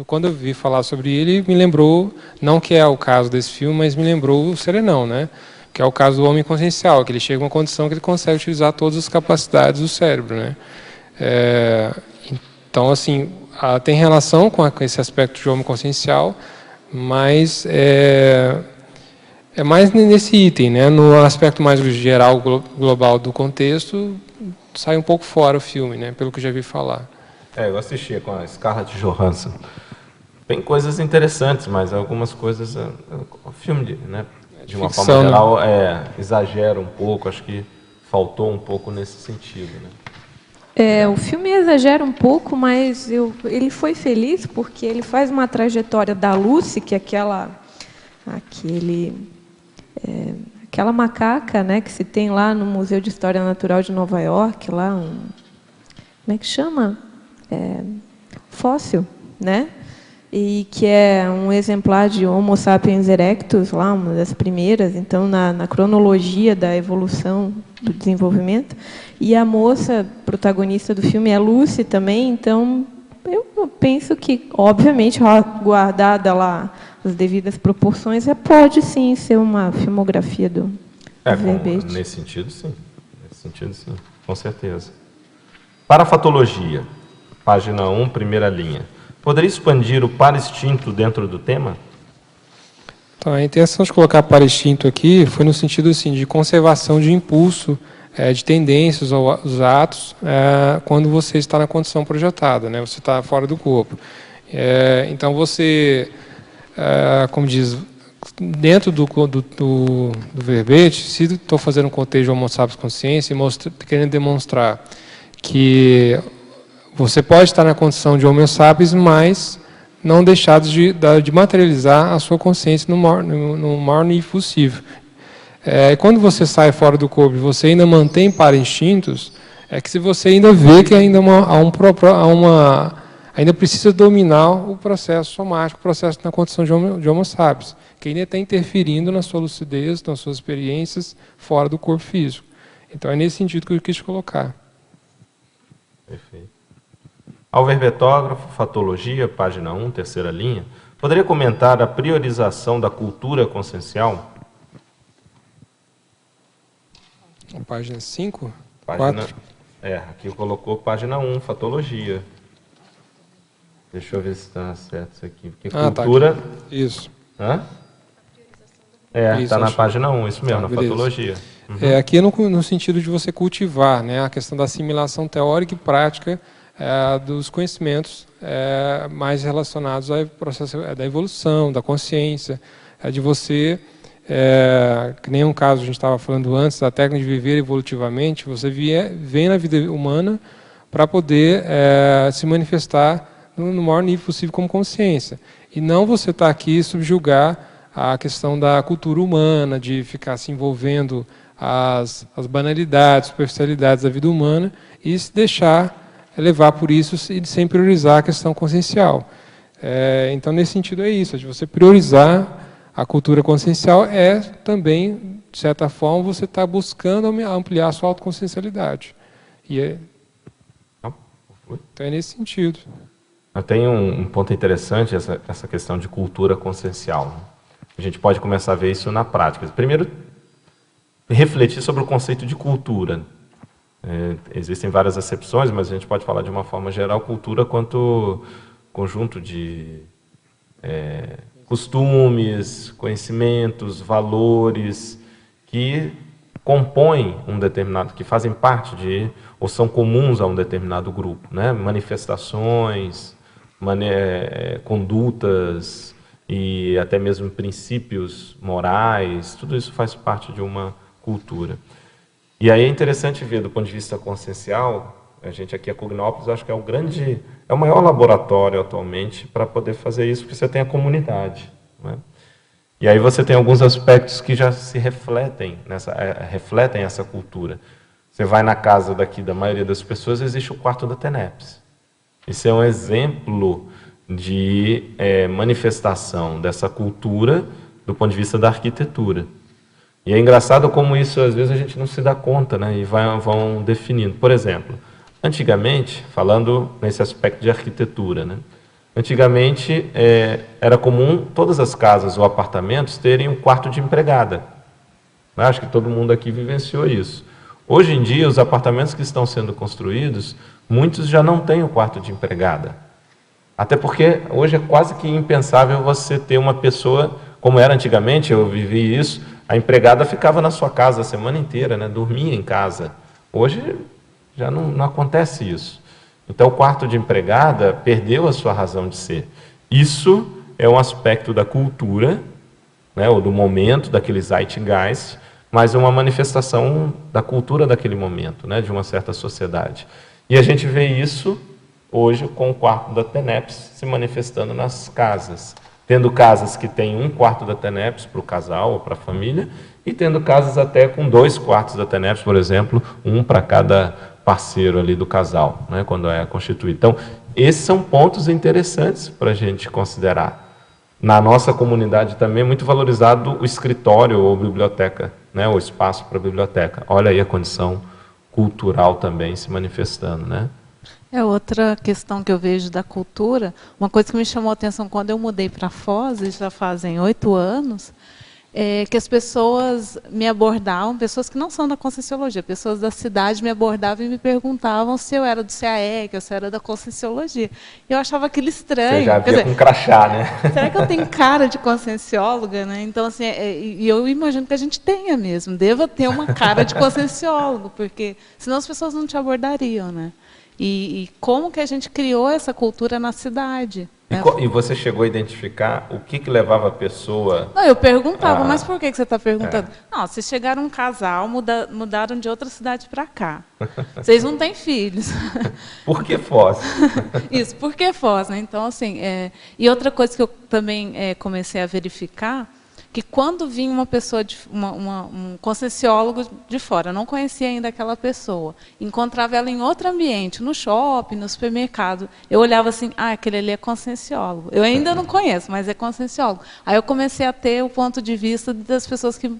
quando eu vi falar sobre ele, me lembrou, não que é o caso desse filme, mas me lembrou o Serenão, né? Que é o caso do homem consciencial, que ele chega a uma condição que ele consegue utilizar todas as capacidades do cérebro, né? Então, assim, tem relação com esse aspecto de homem consciencial, mas é mais nesse item, né? No aspecto mais geral, global do contexto, sai um pouco fora o filme, né? Pelo que eu já vi falar. Eu assisti com a Scarlett Johansson. Tem coisas interessantes, mas algumas coisas... O filme, né? De uma ficção, forma geral, exagera um pouco, acho que faltou um pouco nesse sentido, né? O filme exagera um pouco, mas ele foi feliz porque ele faz uma trajetória da Lucy, que é aquela macaca, né, que se tem lá no Museu de História Natural de Nova York, lá como é que chama? Fóssil, né? E que é um exemplar de Homo sapiens erectus, lá, uma das primeiras, então, na cronologia da evolução do desenvolvimento. E a moça protagonista do filme é Lucy também, então, eu penso que, obviamente, guardada lá as devidas proporções, pode, sim, ser uma filmografia do verbete. Nesse sentido, sim. Com certeza. Parafatologia, página 1, primeira linha. Poderia expandir o para-instinto dentro do tema? Então, a intenção de colocar para-instinto aqui foi no sentido assim, de conservação de impulso, de tendências aos atos, quando você está na condição projetada, né? Você está fora do corpo. Então, você, como diz, dentro do verbete, se estou fazendo um cotejo de Homo sapiens consciência, querendo demonstrar que você pode estar na condição de Homo sapiens, mas não deixar de materializar a sua consciência no maior nível possível. Quando você sai fora do corpo e você ainda mantém para-instintos, que se você ainda vê que ainda ainda precisa dominar o processo somático, o processo na condição de Homo sapiens, que ainda está interferindo na sua lucidez, nas suas experiências fora do corpo físico. Então, é nesse sentido que eu quis colocar. Perfeito. Ao verbetógrafo, fatologia, página 1, terceira linha, poderia comentar a priorização da cultura consciencial? Página 5? Página, aqui colocou página 1, fatologia. Deixa eu ver se está certo isso aqui. Porque cultura... Tá, isso. Hã? Está na página 1, isso mesmo, na beleza. Fatologia. Aqui no sentido de você cultivar, né, a questão da assimilação teórica e prática dos conhecimentos mais relacionados ao processo da evolução, da consciência, de você, que nem um caso a gente estava falando antes, da técnica de viver evolutivamente, você vem na vida humana para poder se manifestar no maior nível possível como consciência. E não você estar aqui subjugar a questão da cultura humana, de ficar se envolvendo as banalidades, superficialidades da vida humana e se deixar levar por isso e sem priorizar a questão consciencial. Então, nesse sentido, é isso, de você priorizar a cultura consciencial também, de certa forma, você está buscando ampliar a sua autoconsciencialidade. Então é nesse sentido. Tem um ponto interessante, essa questão de cultura consciencial, né? A gente pode começar a ver isso na prática. Primeiro, refletir sobre o conceito de cultura. Existem várias acepções, mas a gente pode falar de uma forma geral, cultura quanto conjunto de costumes, conhecimentos, valores que compõem um determinado, que fazem parte de, ou são comuns a um determinado grupo, né? Manifestações, condutas e até mesmo princípios morais, tudo isso faz parte de uma cultura. E aí é interessante ver, do ponto de vista consciencial, a gente aqui, a Cognópolis, acho que é o maior laboratório atualmente para poder fazer isso, porque você tem a comunidade, né? E aí você tem alguns aspectos que já se refletem essa cultura. Você vai na casa daqui da maioria das pessoas, existe o quarto da TENEPS. Isso é um exemplo de manifestação dessa cultura do ponto de vista da arquitetura. E é engraçado como isso, às vezes, a gente não se dá conta, né? E vão definindo. Por exemplo, antigamente, falando nesse aspecto de arquitetura, né? Antigamente, era comum todas as casas ou apartamentos terem um quarto de empregada. Acho que todo mundo aqui vivenciou isso. Hoje em dia, os apartamentos que estão sendo construídos, muitos já não têm o quarto de empregada. Até porque hoje é quase que impensável você ter uma pessoa, como era antigamente, eu vivi isso, a empregada ficava na sua casa a semana inteira, né? Dormia em casa. Hoje já não acontece isso. Então, o quarto de empregada perdeu a sua razão de ser. Isso é um aspecto da cultura, né, ou do momento, daquele zeitgeist, mas é uma manifestação da cultura daquele momento, né, de uma certa sociedade. E a gente vê isso hoje com o quarto da TENEPS se manifestando nas casas. Tendo casas que têm um quarto da TENEPS para o casal ou para a família, e tendo casas até com 2 quartos da TENEPS, por exemplo, um para cada parceiro ali do casal, né, quando é constituído. Então, esses são pontos interessantes para a gente considerar. Na nossa comunidade também é muito valorizado o escritório ou biblioteca, né, o espaço para a biblioteca. Olha aí a condição cultural também se manifestando, né? Outra questão que eu vejo da cultura, uma coisa que me chamou a atenção quando eu mudei para Foz, já fazem 8 anos, que as pessoas me abordavam, pessoas que não são da Conscienciologia, pessoas da cidade me abordavam e me perguntavam se eu era do CAEC, ou se eu era da Conscienciologia. Eu achava aquilo estranho. Você já via com crachá, né? Será que eu tenho cara de consciencióloga, né? Então, assim, e eu imagino que a gente tenha mesmo, deva ter uma cara de conscienciólogo, porque senão as pessoas não te abordariam, né? E como que a gente criou essa cultura na cidade? E você chegou a identificar o que levava a pessoa... Não, eu perguntava, mas por que você está perguntando? Não, vocês chegaram um casal, mudaram de outra cidade para cá. Vocês não têm filhos. Por que Foz? Isso, por que Foz, né? Então, assim, e outra coisa que eu também comecei a verificar, que quando vinha uma pessoa, um conscienciólogo de fora, eu não conhecia ainda aquela pessoa, encontrava ela em outro ambiente, no shopping, no supermercado, eu olhava assim, aquele ali é conscienciólogo. Eu ainda não conheço, mas é conscienciólogo. Aí eu comecei a ter o ponto de vista das pessoas que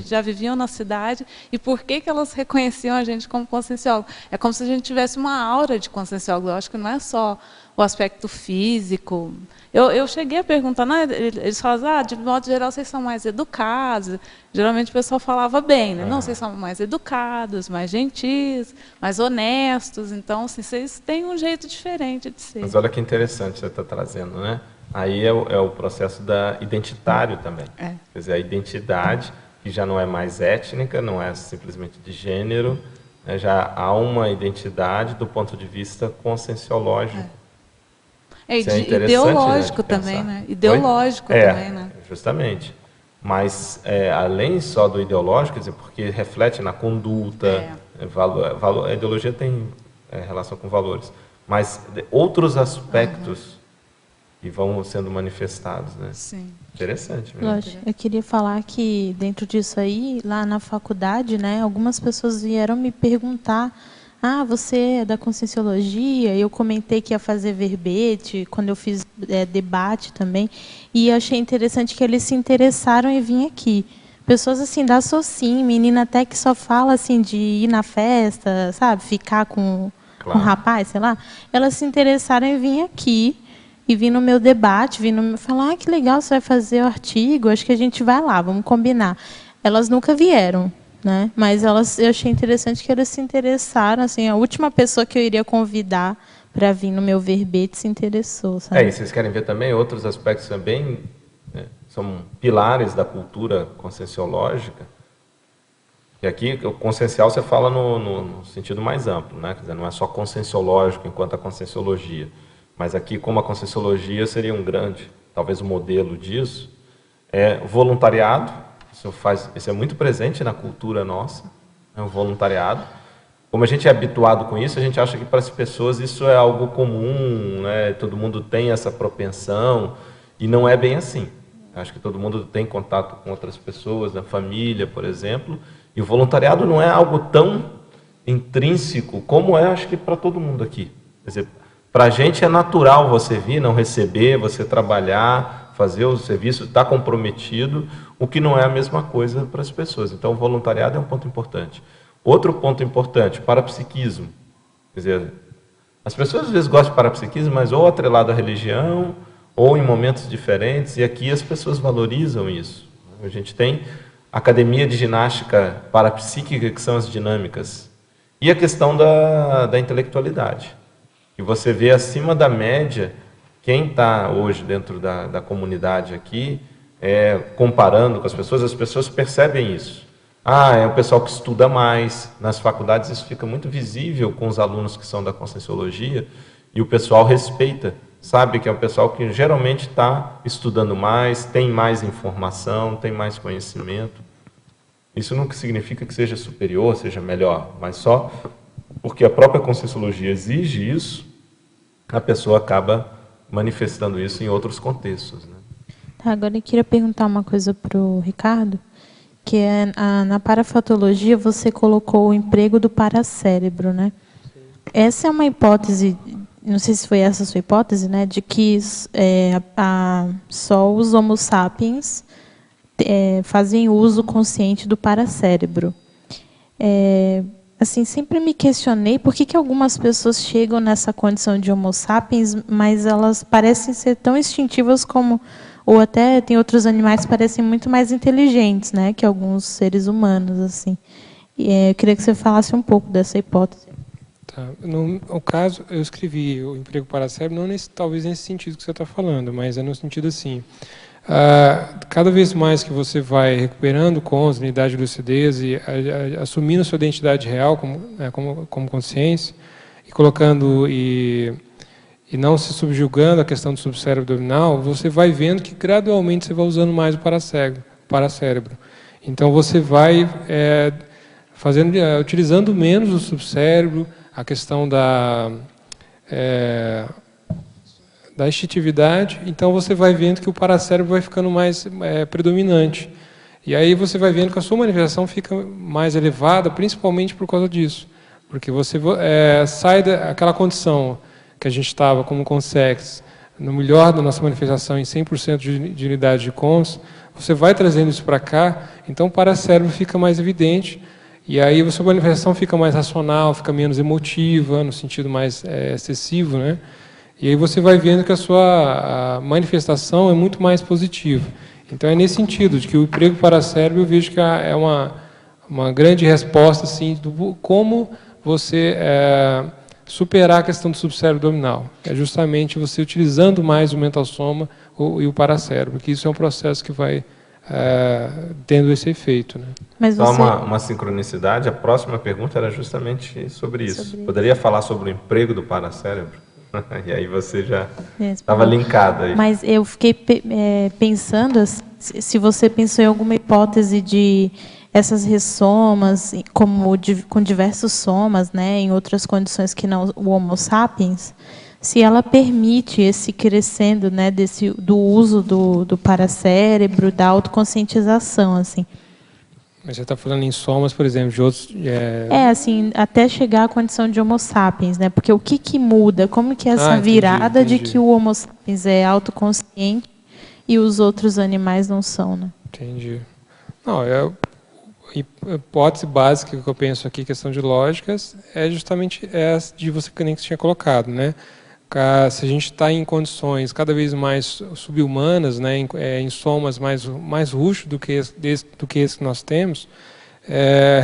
já viviam na cidade e por que elas reconheciam a gente como conscienciólogo. É como se a gente tivesse uma aura de conscienciólogo. Eu acho que não é só o aspecto físico. Eu cheguei a perguntar, eles falavam, de modo geral, vocês são mais educados. Geralmente o pessoal falava bem, né? Não, vocês são mais educados, mais gentis, mais honestos. Então, assim, vocês têm um jeito diferente de ser. Mas olha que interessante você está trazendo, né? Aí é o processo identitário também. Quer dizer, a identidade, que já não é mais étnica, não é simplesmente de gênero, né? Já há uma identidade do ponto de vista conscienciológico. Ideológico, né, também, né? Ideológico também, né? Justamente. Mas, além só do ideológico, quer dizer, porque reflete na conduta, a ideologia tem relação com valores, mas outros aspectos que vão sendo manifestados, né? Sim. Interessante mesmo. Lógico. Eu queria falar que, dentro disso aí, lá na faculdade, né, algumas pessoas vieram me perguntar: você é da Conscienciologia? Eu comentei que ia fazer verbete, quando eu fiz debate também, e achei interessante que eles se interessaram em vir aqui. Pessoas assim, da Socim, menina até que só fala assim de ir na festa, sabe, ficar com com um rapaz, sei lá, elas se interessaram em vir aqui e vir no meu debate, vir no falar, que legal, você vai fazer o artigo, acho que a gente vai lá, vamos combinar. Elas nunca vieram, né? Mas eu achei interessante que elas se interessaram, assim, a última pessoa que eu iria convidar para vir no meu verbete se interessou, sabe? E vocês querem ver também outros aspectos também, né, são pilares da cultura conscienciológica. E aqui, o consciencial você fala no sentido mais amplo, né? Quer dizer, não é só conscienciológico enquanto a conscienciologia. Mas aqui, como a conscienciologia seria um grande, talvez um modelo disso, é voluntariado. Isso é muito presente na cultura nossa, é o voluntariado. Como a gente é habituado com isso, a gente acha que para as pessoas isso é algo comum, né? Todo mundo tem essa propensão, e não é bem assim. Acho que todo mundo tem contato com outras pessoas, na família, por exemplo, e o voluntariado não é algo tão intrínseco como é, acho que, para todo mundo aqui. Quer dizer, para a gente é natural você vir, não receber, você trabalhar, fazer o serviço, estar comprometido, o que não é a mesma coisa para as pessoas. Então, o voluntariado é um ponto importante. Outro ponto importante, parapsiquismo. Quer dizer, as pessoas às vezes gostam de parapsiquismo, mas ou atrelado à religião, ou em momentos diferentes, e aqui as pessoas valorizam isso. A gente tem academia de ginástica parapsíquica, que são as dinâmicas, e a questão da intelectualidade. E você vê acima da média, quem está hoje dentro da comunidade aqui, comparando com as pessoas percebem isso. É o pessoal que estuda mais, nas faculdades isso fica muito visível com os alunos que são da Conscienciologia, e o pessoal respeita, sabe que é o pessoal que geralmente está estudando mais, tem mais informação, tem mais conhecimento. Isso não significa que seja superior, seja melhor, mas só porque a própria Conscienciologia exige isso, a pessoa acaba manifestando isso em outros contextos, né? Agora eu queria perguntar uma coisa para o Ricardo, que é na parafatologia você colocou o emprego do paracérebro, né? Essa é uma hipótese, não sei se foi essa a sua hipótese, né, de que só os Homo sapiens fazem uso consciente do paracérebro. Assim, sempre me questionei por que algumas pessoas chegam nessa condição de Homo sapiens, mas elas parecem ser tão instintivas como, ou até tem outros animais que parecem muito mais inteligentes, né, que alguns seres humanos, assim. Eu queria que você falasse um pouco dessa hipótese. Tá. No caso, eu escrevi o emprego paracérebro, não talvez nesse sentido que você está falando, mas é no sentido assim. Cada vez mais que você vai recuperando unidade de lucidez e assumindo sua identidade real como consciência, e colocando e não se subjugando a questão do subcérebro abdominal, você vai vendo que gradualmente você vai usando mais o paracérebro. Então você vai utilizando menos o subcérebro, a questão da instintividade, então você vai vendo que o paracérebro vai ficando mais predominante. E aí você vai vendo que a sua manifestação fica mais elevada, principalmente por causa disso. Porque você sai daquela condição que a gente estava como consex, no melhor da nossa manifestação, em 100% de unidade de cons, você vai trazendo isso para cá, então o paracérebro fica mais evidente, e aí a sua manifestação fica mais racional, fica menos emotiva, no sentido mais excessivo, né? E aí você vai vendo que a sua manifestação é muito mais positiva. Então é nesse sentido, de que o emprego paracérebro eu vejo que é uma grande resposta assim, do como você superar a questão do subcérebro abdominal. É justamente você utilizando mais o mental soma e o paracérebro, que isso é um processo que vai tendo esse efeito, né? Mas você... Só uma sincronicidade, a próxima pergunta era justamente sobre isso. Poderia falar sobre o emprego do paracérebro? E aí você já estava linkada aí. Mas eu fiquei pensando, se você pensou em alguma hipótese de essas ressomas, com diversos somas, né, em outras condições que não o Homo sapiens, se ela permite esse crescendo, né, do uso do paracérebro, da autoconscientização, assim. Mas você está falando em somas, por exemplo, de outros... assim, até chegar à condição de Homo sapiens, né? Porque o que muda? Como que é essa virada de que o Homo sapiens é autoconsciente e os outros animais não são, né? Entendi. Não, hipótese básica que eu penso aqui, questão de lógicas, é justamente essa de você que nem você tinha colocado, né? Se a gente está em condições cada vez mais subhumanas, né, em somas mais rústicos do que esse que nós temos,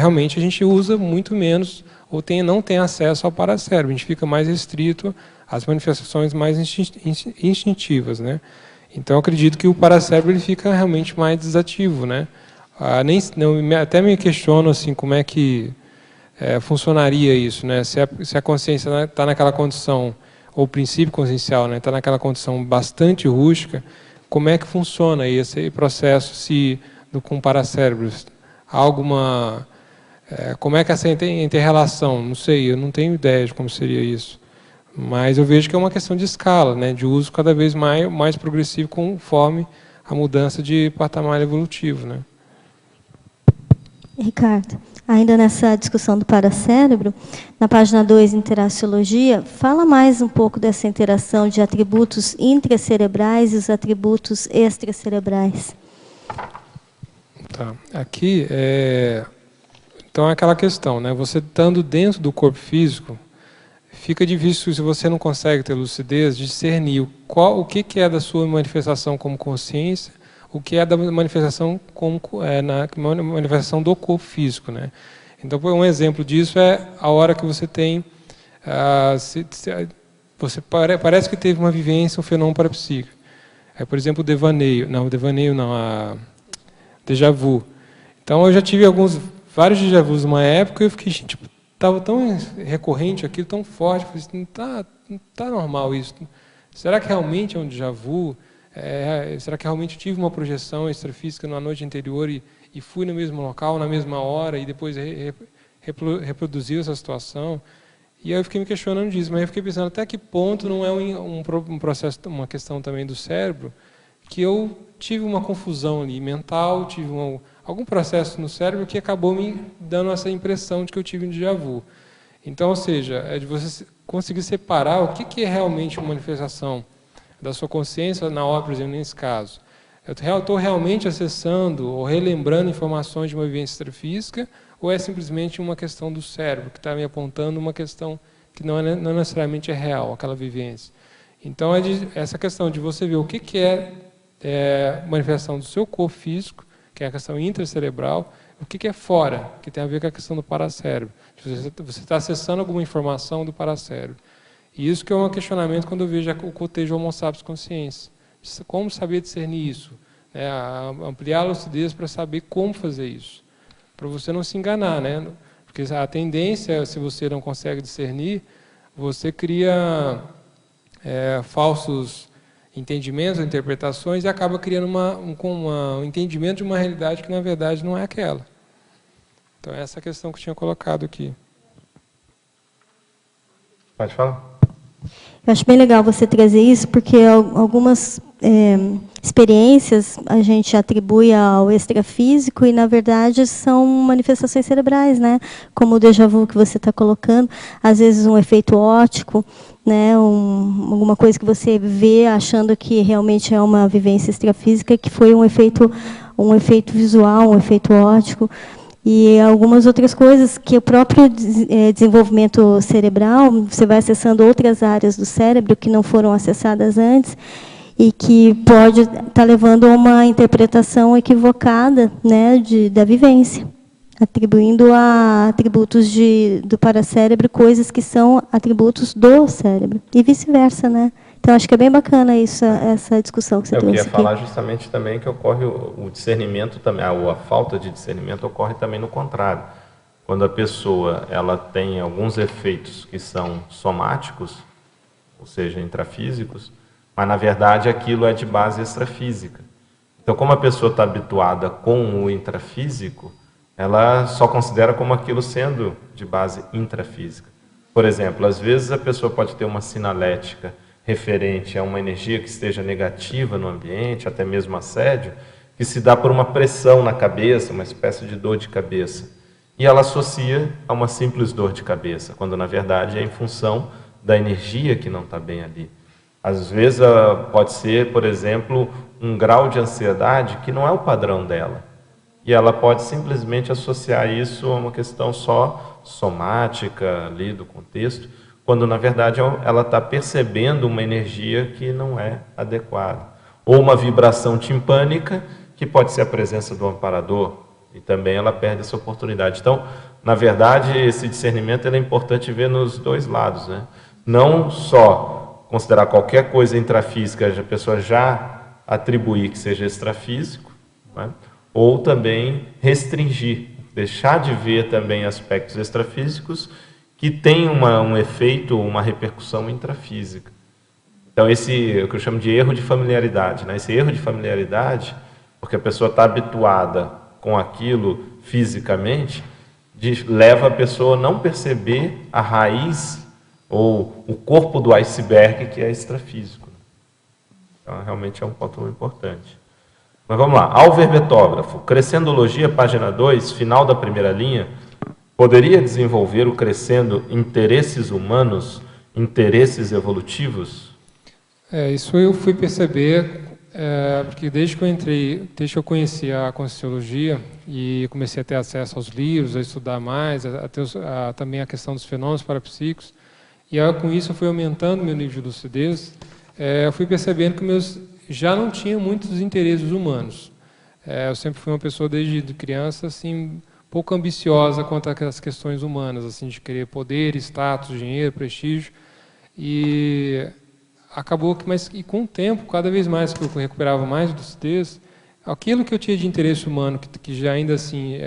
realmente a gente usa muito menos ou não tem acesso ao paracérebro. A gente fica mais restrito às manifestações mais instintivas, né? Então, eu acredito que o paracérebro ele fica realmente mais desativo, né? Até me questiono assim, como é que funcionaria isso, né? Se a consciência está naquela condição, ou o princípio consciencial, né, está naquela condição bastante rústica, como é que funciona esse processo com o paracérebro? Há alguma... como é que essa inter-relação? Não sei, eu não tenho ideia de como seria isso. Mas eu vejo que é uma questão de escala, né, de uso cada vez mais progressivo conforme a mudança de patamar evolutivo, né? Ricardo, ainda nessa discussão do paracérebro, na página 2, Interaciologia, fala mais um pouco dessa interação de atributos intracerebrais e os atributos extracerebrais. Tá. Aqui, então é aquela questão, né? Você estando dentro do corpo físico, fica difícil, se você não consegue ter lucidez, discernir o que é da sua manifestação como consciência, o que é da manifestação na manifestação do corpo físico, né? Então, um exemplo disso é a hora que você tem, você parece que teve uma vivência, um fenômeno parapsíquico. Por exemplo, o devaneio, a déjà vu. Então, eu já tive vários déjà vus numa época e eu fiquei, tipo, estava tão recorrente aquilo, tão forte, falei assim, não tá normal isso. Será que realmente é um déjà vu? Será que realmente tive uma projeção extrafísica na noite anterior e fui no mesmo local, na mesma hora, e depois reproduziu essa situação? E aí eu fiquei me questionando disso, mas eu fiquei pensando até que ponto não é um processo, uma questão também do cérebro, que eu tive uma confusão ali mental, tive algum processo no cérebro que acabou me dando essa impressão de que eu tive um déjà vu. Então, ou seja, é de você conseguir separar o que é realmente uma manifestação da sua consciência na hora, por exemplo, nesse caso. Eu estou realmente acessando ou relembrando informações de uma vivência extrafísica, ou é simplesmente uma questão do cérebro, que está me apontando uma questão que não necessariamente é real, aquela vivência. Então, essa questão de você ver o que é manifestação do seu corpo físico, que é a questão intracerebral, o que é fora, que tem a ver com a questão do paracérebro. Você está acessando alguma informação do paracérebro. E isso que é um questionamento quando eu vejo o cotejo Homo sapiens consciência. Como saber discernir isso? Ampliar a lucidez para saber como fazer isso. Para você não se enganar, né? Porque a tendência, se você não consegue discernir, você cria falsos entendimentos, interpretações, e acaba criando um entendimento de uma realidade que, na verdade, não é aquela. Então, essa é a questão que eu tinha colocado aqui. Pode falar? Eu acho bem legal você trazer isso, porque algumas experiências a gente atribui ao extrafísico e, na verdade, são manifestações cerebrais, né? Como o déjà vu que você está colocando, às vezes um efeito óptico, né? Alguma coisa que você vê achando que realmente é uma vivência extrafísica, que foi um efeito visual, um efeito óptico. E algumas outras coisas que o próprio desenvolvimento cerebral, você vai acessando outras áreas do cérebro que não foram acessadas antes e que pode estar levando a uma interpretação equivocada, né, da vivência, atribuindo a atributos do paracérebro coisas que são atributos do cérebro e vice-versa, né? Então, acho que é bem bacana isso, essa discussão que você trouxe aqui. Eu queria falar justamente também que ocorre o discernimento, também, a falta de discernimento ocorre também no contrário. Quando a pessoa ela tem alguns efeitos que são somáticos, ou seja, intrafísicos, mas, na verdade, aquilo é de base extrafísica. Então, como a pessoa está habituada com o intrafísico, ela só considera como aquilo sendo de base intrafísica. Por exemplo, às vezes a pessoa pode ter uma sinalética referente a uma energia que esteja negativa no ambiente, até mesmo assédio, que se dá por uma pressão na cabeça, uma espécie de dor de cabeça. E ela associa a uma simples dor de cabeça, quando na verdade é em função da energia que não está bem ali. Às vezes pode ser, por exemplo, um grau de ansiedade que não é o padrão dela. e ela pode simplesmente associar isso a uma questão só somática ali do contexto, quando na verdade ela está percebendo uma energia que não é adequada. Ou uma vibração timpânica, que pode ser a presença do amparador, e também ela perde essa oportunidade. Então, na verdade, esse discernimento é importante ver nos dois lados, né? Não só considerar qualquer coisa intrafísica, a pessoa já atribuir que seja extrafísico, né? Ou também restringir, deixar de ver também aspectos extrafísicos que têm um efeito, uma repercussão intrafísica. Então, esse é o que eu chamo de erro de familiaridade, né? Esse erro de familiaridade, porque a pessoa está habituada com aquilo fisicamente, leva a pessoa a não perceber a raiz ou o corpo do iceberg, que é extrafísico. Então, realmente é um ponto importante. Mas vamos lá. Ao verbetógrafo, Crescendologia, página 2, final da primeira linha, poderia desenvolver o crescendo interesses humanos, interesses evolutivos? Isso eu fui perceber, porque desde que eu conheci a Conscienciologia e comecei a ter acesso aos livros, a estudar mais, também a questão dos fenômenos parapsíquicos, e com isso eu fui aumentando meu nível de lucidez, eu fui percebendo que já não tinha muitos interesses humanos. Eu sempre fui uma pessoa, desde criança, assim, pouco ambiciosa quanto às questões humanas, assim, de querer poder, status, dinheiro, prestígio, e acabou que, mas e com o tempo, cada vez mais que eu recuperava mais lucidez, aquilo que eu tinha de interesse humano, que já ainda assim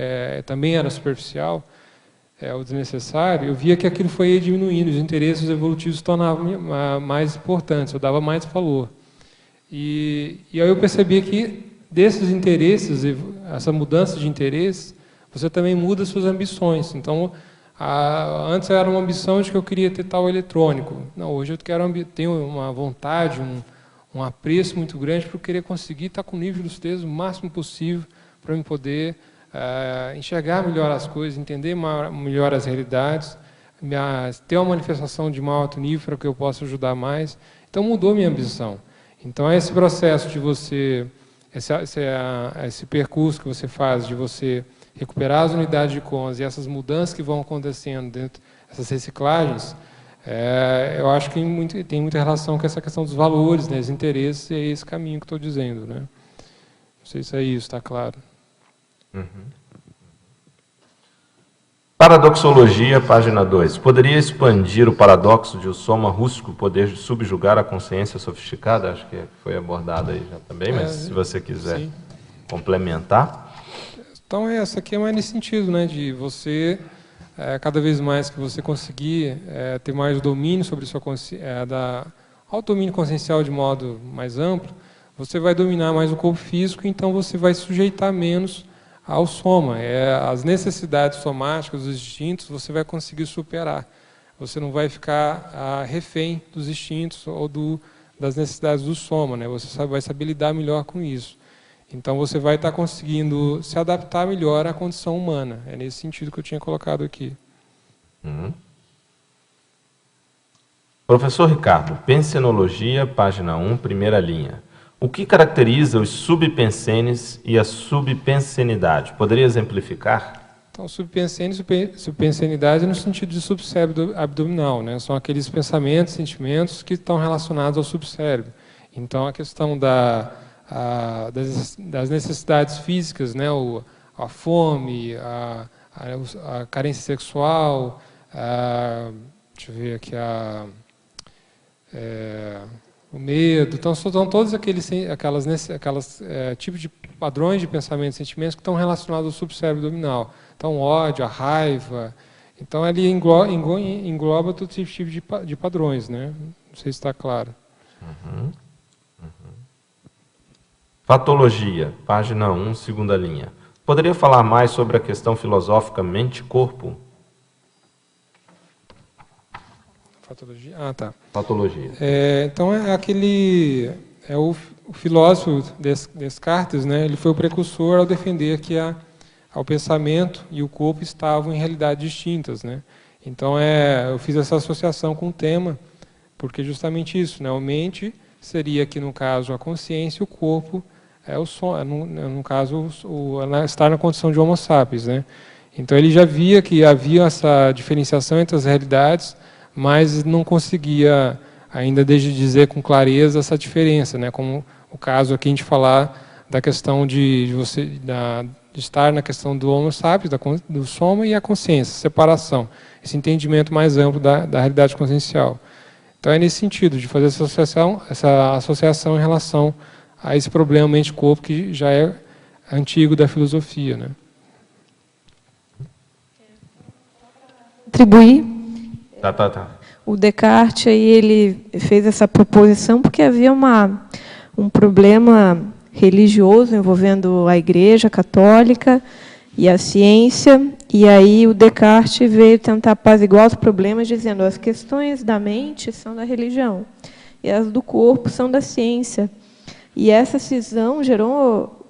também era superficial, o desnecessário, eu via que aquilo foi diminuindo, os interesses evolutivos se tornavam mais importantes, eu dava mais valor. E aí eu percebi que desses interesses, essa mudança de interesses, você também muda suas ambições. Então, antes era uma ambição de que eu queria ter tal eletrônico. Não, hoje eu tenho uma vontade, um apreço muito grande por querer conseguir estar com o nível de lucidez o máximo possível para eu poder enxergar melhor as coisas, entender melhor as realidades, ter uma manifestação de maior alto nível para que eu possa ajudar mais. Então mudou minha ambição. Então esse processo de você, esse percurso que você faz de você recuperar as unidades de cons e essas mudanças que vão acontecendo dentro dessas reciclagens, eu acho que tem muita relação com essa questão dos valores, né, os interesses, e é esse caminho que estou dizendo, né? Não sei se é isso, está claro. Uhum. Paradoxologia, página 2. Poderia expandir o paradoxo de o soma rústico poder subjugar a consciência sofisticada? Acho que foi abordado aí já também, mas se você quiser complementar. Então, essa aqui é mais nesse sentido, né, de você, cada vez mais que você conseguir ter mais domínio sobre sua consciência, autodomínio consciencial de modo mais amplo, você vai dominar mais o corpo físico, então você vai sujeitar menos ao soma. As necessidades somáticas dos instintos você vai conseguir superar. Você não vai ficar refém dos instintos ou das necessidades do soma, né? Você vai saber lidar melhor com isso. Então você vai estar conseguindo se adaptar melhor à condição humana. É nesse sentido que eu tinha colocado aqui. Uhum. Professor Ricardo, Pensenologia, página 1, primeira linha. O que caracteriza os subpensenes e a subpensenidade? Poderia exemplificar? Então, subpensene e subpensenidade no sentido de subcérebro abdominal, né? São aqueles pensamentos, sentimentos que estão relacionados ao subcérebro. Então, a questão das necessidades físicas, né? A fome, a carência sexual, deixa eu ver aqui, o medo. Então, são todos aqueles tipos de padrões de pensamento e sentimentos que estão relacionados ao subcérebro abdominal. Então, ódio, a raiva. Então, ali engloba todo tipo de padrões, né? Não sei se está claro. Uhum. Uhum. Patologia, página 1, segunda linha. Poderia falar mais sobre a questão filosófica mente-corpo? Patologia? Ah, tá. Patologia. Então, o filósofo Descartes, né? Ele foi o precursor ao defender que o pensamento e o corpo estavam em realidades distintas, né? Então, eu fiz essa associação com o tema, porque justamente isso, né? A mente seria aqui, no caso, a consciência, e o corpo é o som, no caso, estar na condição de Homo sapiens, né? Então ele já via que havia essa diferenciação entre as realidades, mas não conseguia ainda dizer com clareza essa diferença, né? Como o caso aqui a gente falar da questão de estar na questão do Homo sapiens, do soma e a consciência, separação, esse entendimento mais amplo da realidade consciencial. Então é nesse sentido, de fazer essa associação em relação a esse problema mente-corpo que já é antigo da filosofia, né? Atribuir. Tá. O Descartes aí, ele fez essa proposição porque havia um problema religioso envolvendo a Igreja Católica e a ciência, e aí o Descartes veio tentar apaziguar os problemas, dizendo as questões da mente são da religião e as do corpo são da ciência. E essa cisão gerou,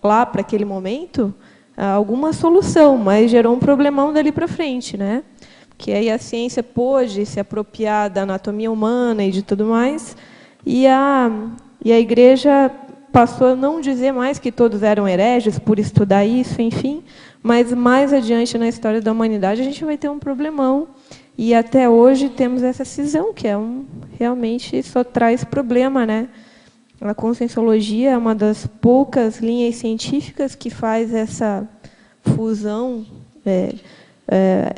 lá para aquele momento, alguma solução, mas gerou um problemão dali para frente, né? Que aí a ciência pôde se apropriar da anatomia humana e de tudo mais, e a Igreja passou a não dizer mais que todos eram hereges por estudar isso, enfim, mas mais adiante na história da humanidade a gente vai ter um problemão, e até hoje temos essa cisão, que realmente só traz problema, né? A conscienciologia é uma das poucas linhas científicas que faz essa fusão,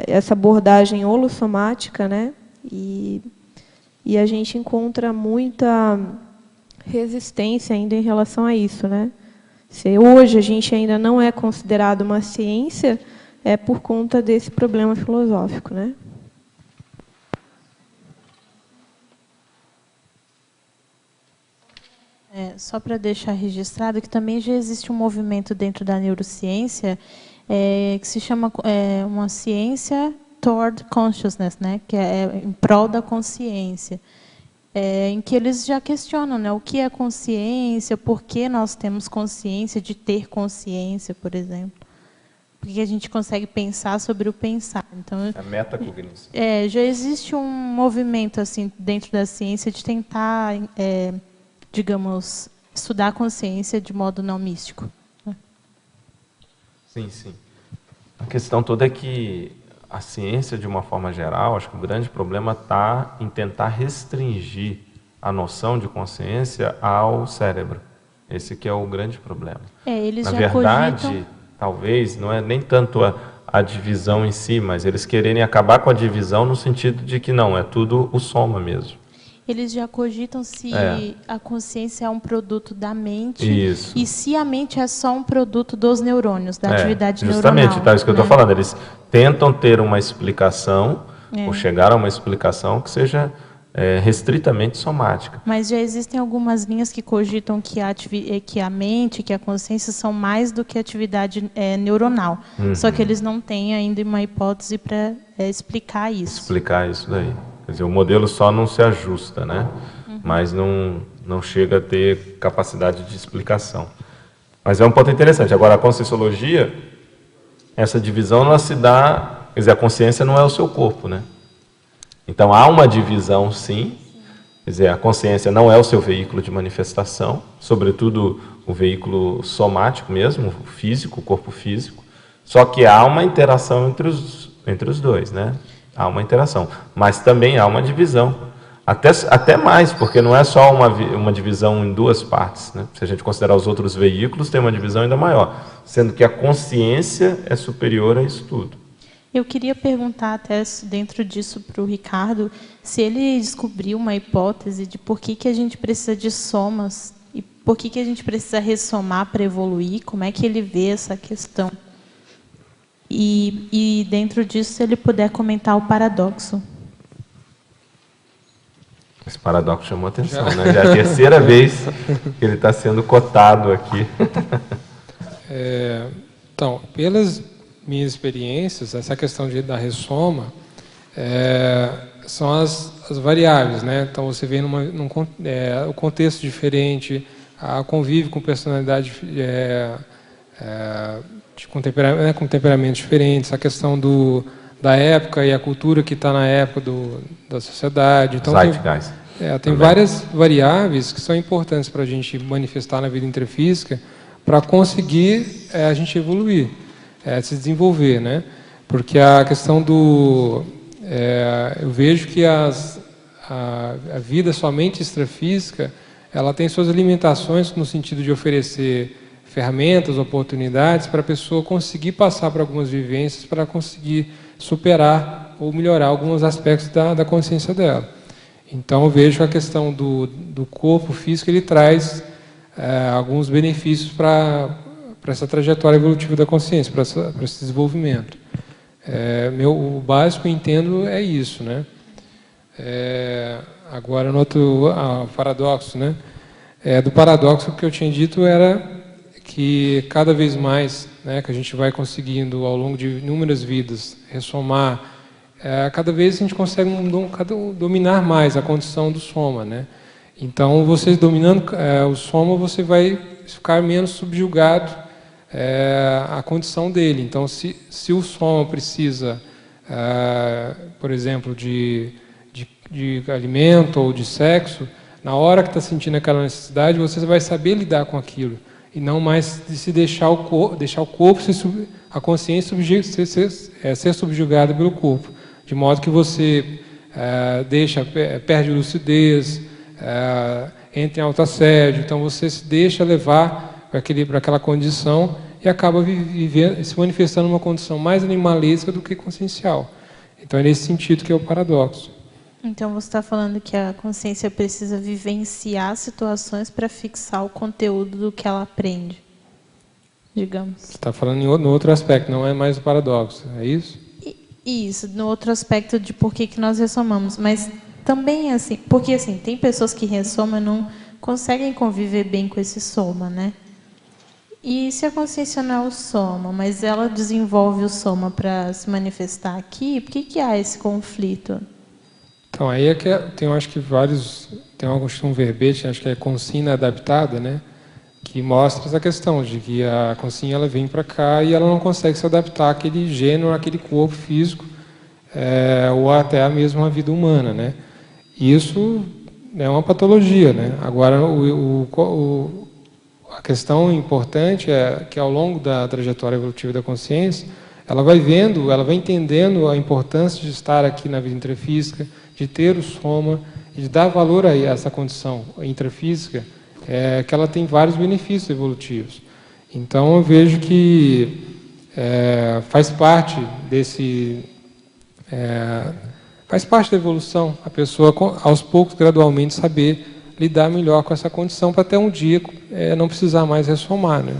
essa abordagem holossomática, né? E a gente encontra muita resistência ainda em relação a isso, né? Se hoje a gente ainda não é considerado uma ciência, é por conta desse problema filosófico, né? Só para deixar registrado que também já existe um movimento dentro da neurociência que se chama uma ciência toward consciousness, né? Que é em prol da consciência, em que eles já questionam, né? O que é consciência, por que nós temos consciência de ter consciência, por exemplo. Porque a gente consegue pensar sobre o pensar. Então, a metacognição. Já existe um movimento assim dentro da ciência de tentar digamos, estudar a consciência de modo não místico. Sim. A questão toda é que a ciência, de uma forma geral, acho que o grande problema está em tentar restringir a noção de consciência ao cérebro. Esse que é o grande problema. Eles Na já verdade, cogitam... talvez, não é nem tanto a divisão em si, mas eles quererem acabar com a divisão no sentido de que não, é tudo o soma mesmo. Eles já cogitam se a consciência é um produto da mente. Isso. E se a mente é só um produto dos neurônios, da atividade justamente, neuronal. Tá, isso que eu estou falando. Eles tentam ter uma explicação, ou chegar a uma explicação que seja restritamente somática. Mas já existem algumas linhas que cogitam que a mente, que a consciência são mais do que atividade neuronal. Só que eles não têm ainda uma hipótese para explicar isso. Explicar isso daí. Quer dizer, o modelo só não se ajusta, né? Mas não chega a ter capacidade de explicação. Mas é um ponto interessante. Agora, a conscienciologia, essa divisão, ela se dá... Quer dizer, a consciência não é o seu corpo, né? Então, há uma divisão, sim. Quer dizer, a consciência não é o seu veículo de manifestação, sobretudo o veículo somático mesmo, o físico, o corpo físico. Só que há uma interação entre os dois, né? Há uma interação, mas também há uma divisão, até mais, porque não é só uma divisão em duas partes, né? Se a gente considerar os outros veículos, tem uma divisão ainda maior, sendo que a consciência é superior a isso tudo. Eu queria perguntar até dentro disso para o Ricardo, se ele descobriu uma hipótese de por que a gente precisa de somas e por que a gente precisa ressomar para evoluir, como é que ele vê essa questão. E dentro disso, se ele puder comentar o paradoxo. Esse paradoxo chamou a atenção, né? Já é a terceira vez que ele está sendo cotado aqui. Então, pelas minhas experiências, essa questão da são as variáveis, né? Então, você vê o contexto diferente, o convívio com personalidade com temperamentos diferentes, a questão da época e a cultura que está na época da sociedade. Então, Tem várias variáveis que são importantes para a gente manifestar na vida intrafísica para conseguir a gente evoluir, se desenvolver, né? Porque a questão do... eu vejo que a vida somente extrafísica, ela tem suas limitações no sentido de oferecer ferramentas, oportunidades para a pessoa conseguir passar por algumas vivências, para conseguir superar ou melhorar alguns aspectos da consciência dela. Então, eu vejo que a questão do corpo físico, ele traz alguns benefícios para essa trajetória evolutiva da consciência, para esse desenvolvimento. O básico, eu entendo, é isso, né? Agora, no outro paradoxo, né? Do paradoxo, o que eu tinha dito era que cada vez mais, né, que a gente vai conseguindo, ao longo de inúmeras vidas, ressomar, cada vez a gente consegue dominar mais a condição do soma, né? Então, você dominando o soma, você vai ficar menos subjugado à condição dele. Então, se o soma precisa, por exemplo, de alimento ou de sexo, na hora que está sentindo aquela necessidade, você vai saber lidar com aquilo. E não mais de se deixar o corpo, a consciência ser subjugada pelo corpo. De modo que você perde lucidez, entra em autoassédio, então você se deixa levar para aquela condição e acaba se manifestando numa condição mais animalesca do que consciencial. Então é nesse sentido que é o paradoxo. Então você está falando que a consciência precisa vivenciar situações para fixar o conteúdo do que ela aprende, digamos. Você está falando no outro aspecto, não é mais o paradoxo, é isso? Isso, no outro aspecto de por que nós ressomamos, mas também assim, porque assim, tem pessoas que ressomam e não conseguem conviver bem com esse soma, né? E se a consciência não é o soma, mas ela desenvolve o soma para se manifestar aqui, por que há esse conflito? Então, aí tem, eu acho que tem um verbete, acho que é consciência adaptada, né? Que mostra essa questão de que a consciência ela vem para cá e ela não consegue se adaptar àquele gênero, àquele corpo físico, ou até mesmo à vida humana, né? Isso é uma patologia, né? Agora, a questão importante é que ao longo da trajetória evolutiva da consciência, ela vai entendendo a importância de estar aqui na vida intrafísica, de ter o soma, de dar valor a essa condição intrafísica, que ela tem vários benefícios evolutivos. Então, eu vejo que faz parte da evolução, a pessoa, aos poucos, gradualmente, saber lidar melhor com essa condição, para até um dia não precisar mais ressomar, né?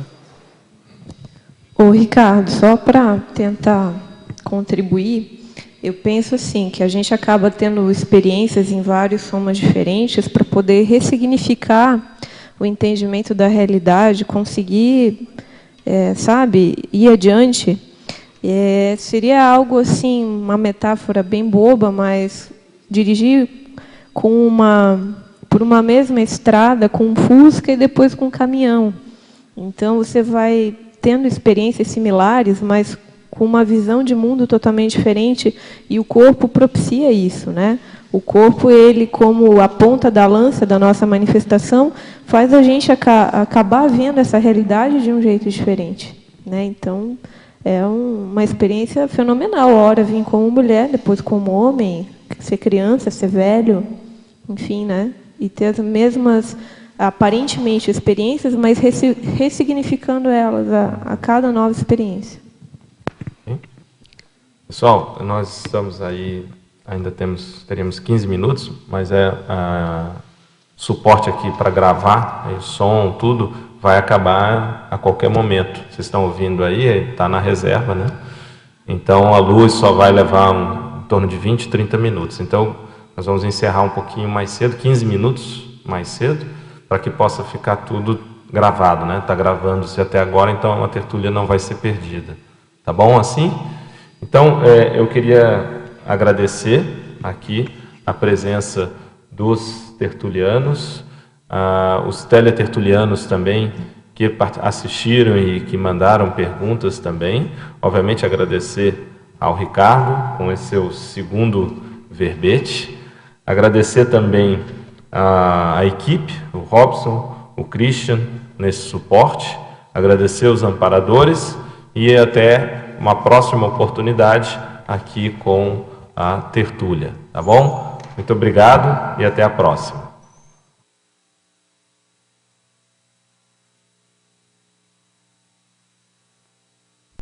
Ô, Ricardo, só para tentar contribuir, eu penso assim, que a gente acaba tendo experiências em vários somas diferentes para poder ressignificar o entendimento da realidade, conseguir, ir adiante. Seria algo assim, uma metáfora bem boba, mas dirigir por uma mesma estrada, com um Fusca e depois com um caminhão. Então, você vai tendo experiências similares, mas com uma visão de mundo totalmente diferente, e o corpo propicia isso, né? O corpo, ele, como a ponta da lança da nossa manifestação, faz a gente acabar vendo essa realidade de um jeito diferente, né? Então, é uma experiência fenomenal. A hora vir como mulher, depois como homem, ser criança, ser velho, enfim, né? E ter as mesmas, aparentemente, experiências, mas ressignificando elas a cada nova experiência. Pessoal, nós estamos aí, ainda teríamos 15 minutos, mas suporte aqui para gravar, som, tudo, vai acabar a qualquer momento. Vocês estão ouvindo aí, está na reserva, né? Então, a luz só vai levar em torno de 20, 30 minutos. Então, nós vamos encerrar um pouquinho mais cedo, 15 minutos mais cedo, para que possa ficar tudo gravado, né? Está gravando-se até agora, então a tertúlia não vai ser perdida. Tá bom assim? Então, eu queria agradecer aqui a presença dos tertulianos, os teletertulianos também, que assistiram e que mandaram perguntas também. Obviamente, agradecer ao Ricardo, com esse seu segundo verbete. Agradecer também a equipe, o Robson, o Christian, nesse suporte, agradecer os amparadores e até uma próxima oportunidade aqui com a tertúlia, tá bom? Muito obrigado e até a próxima.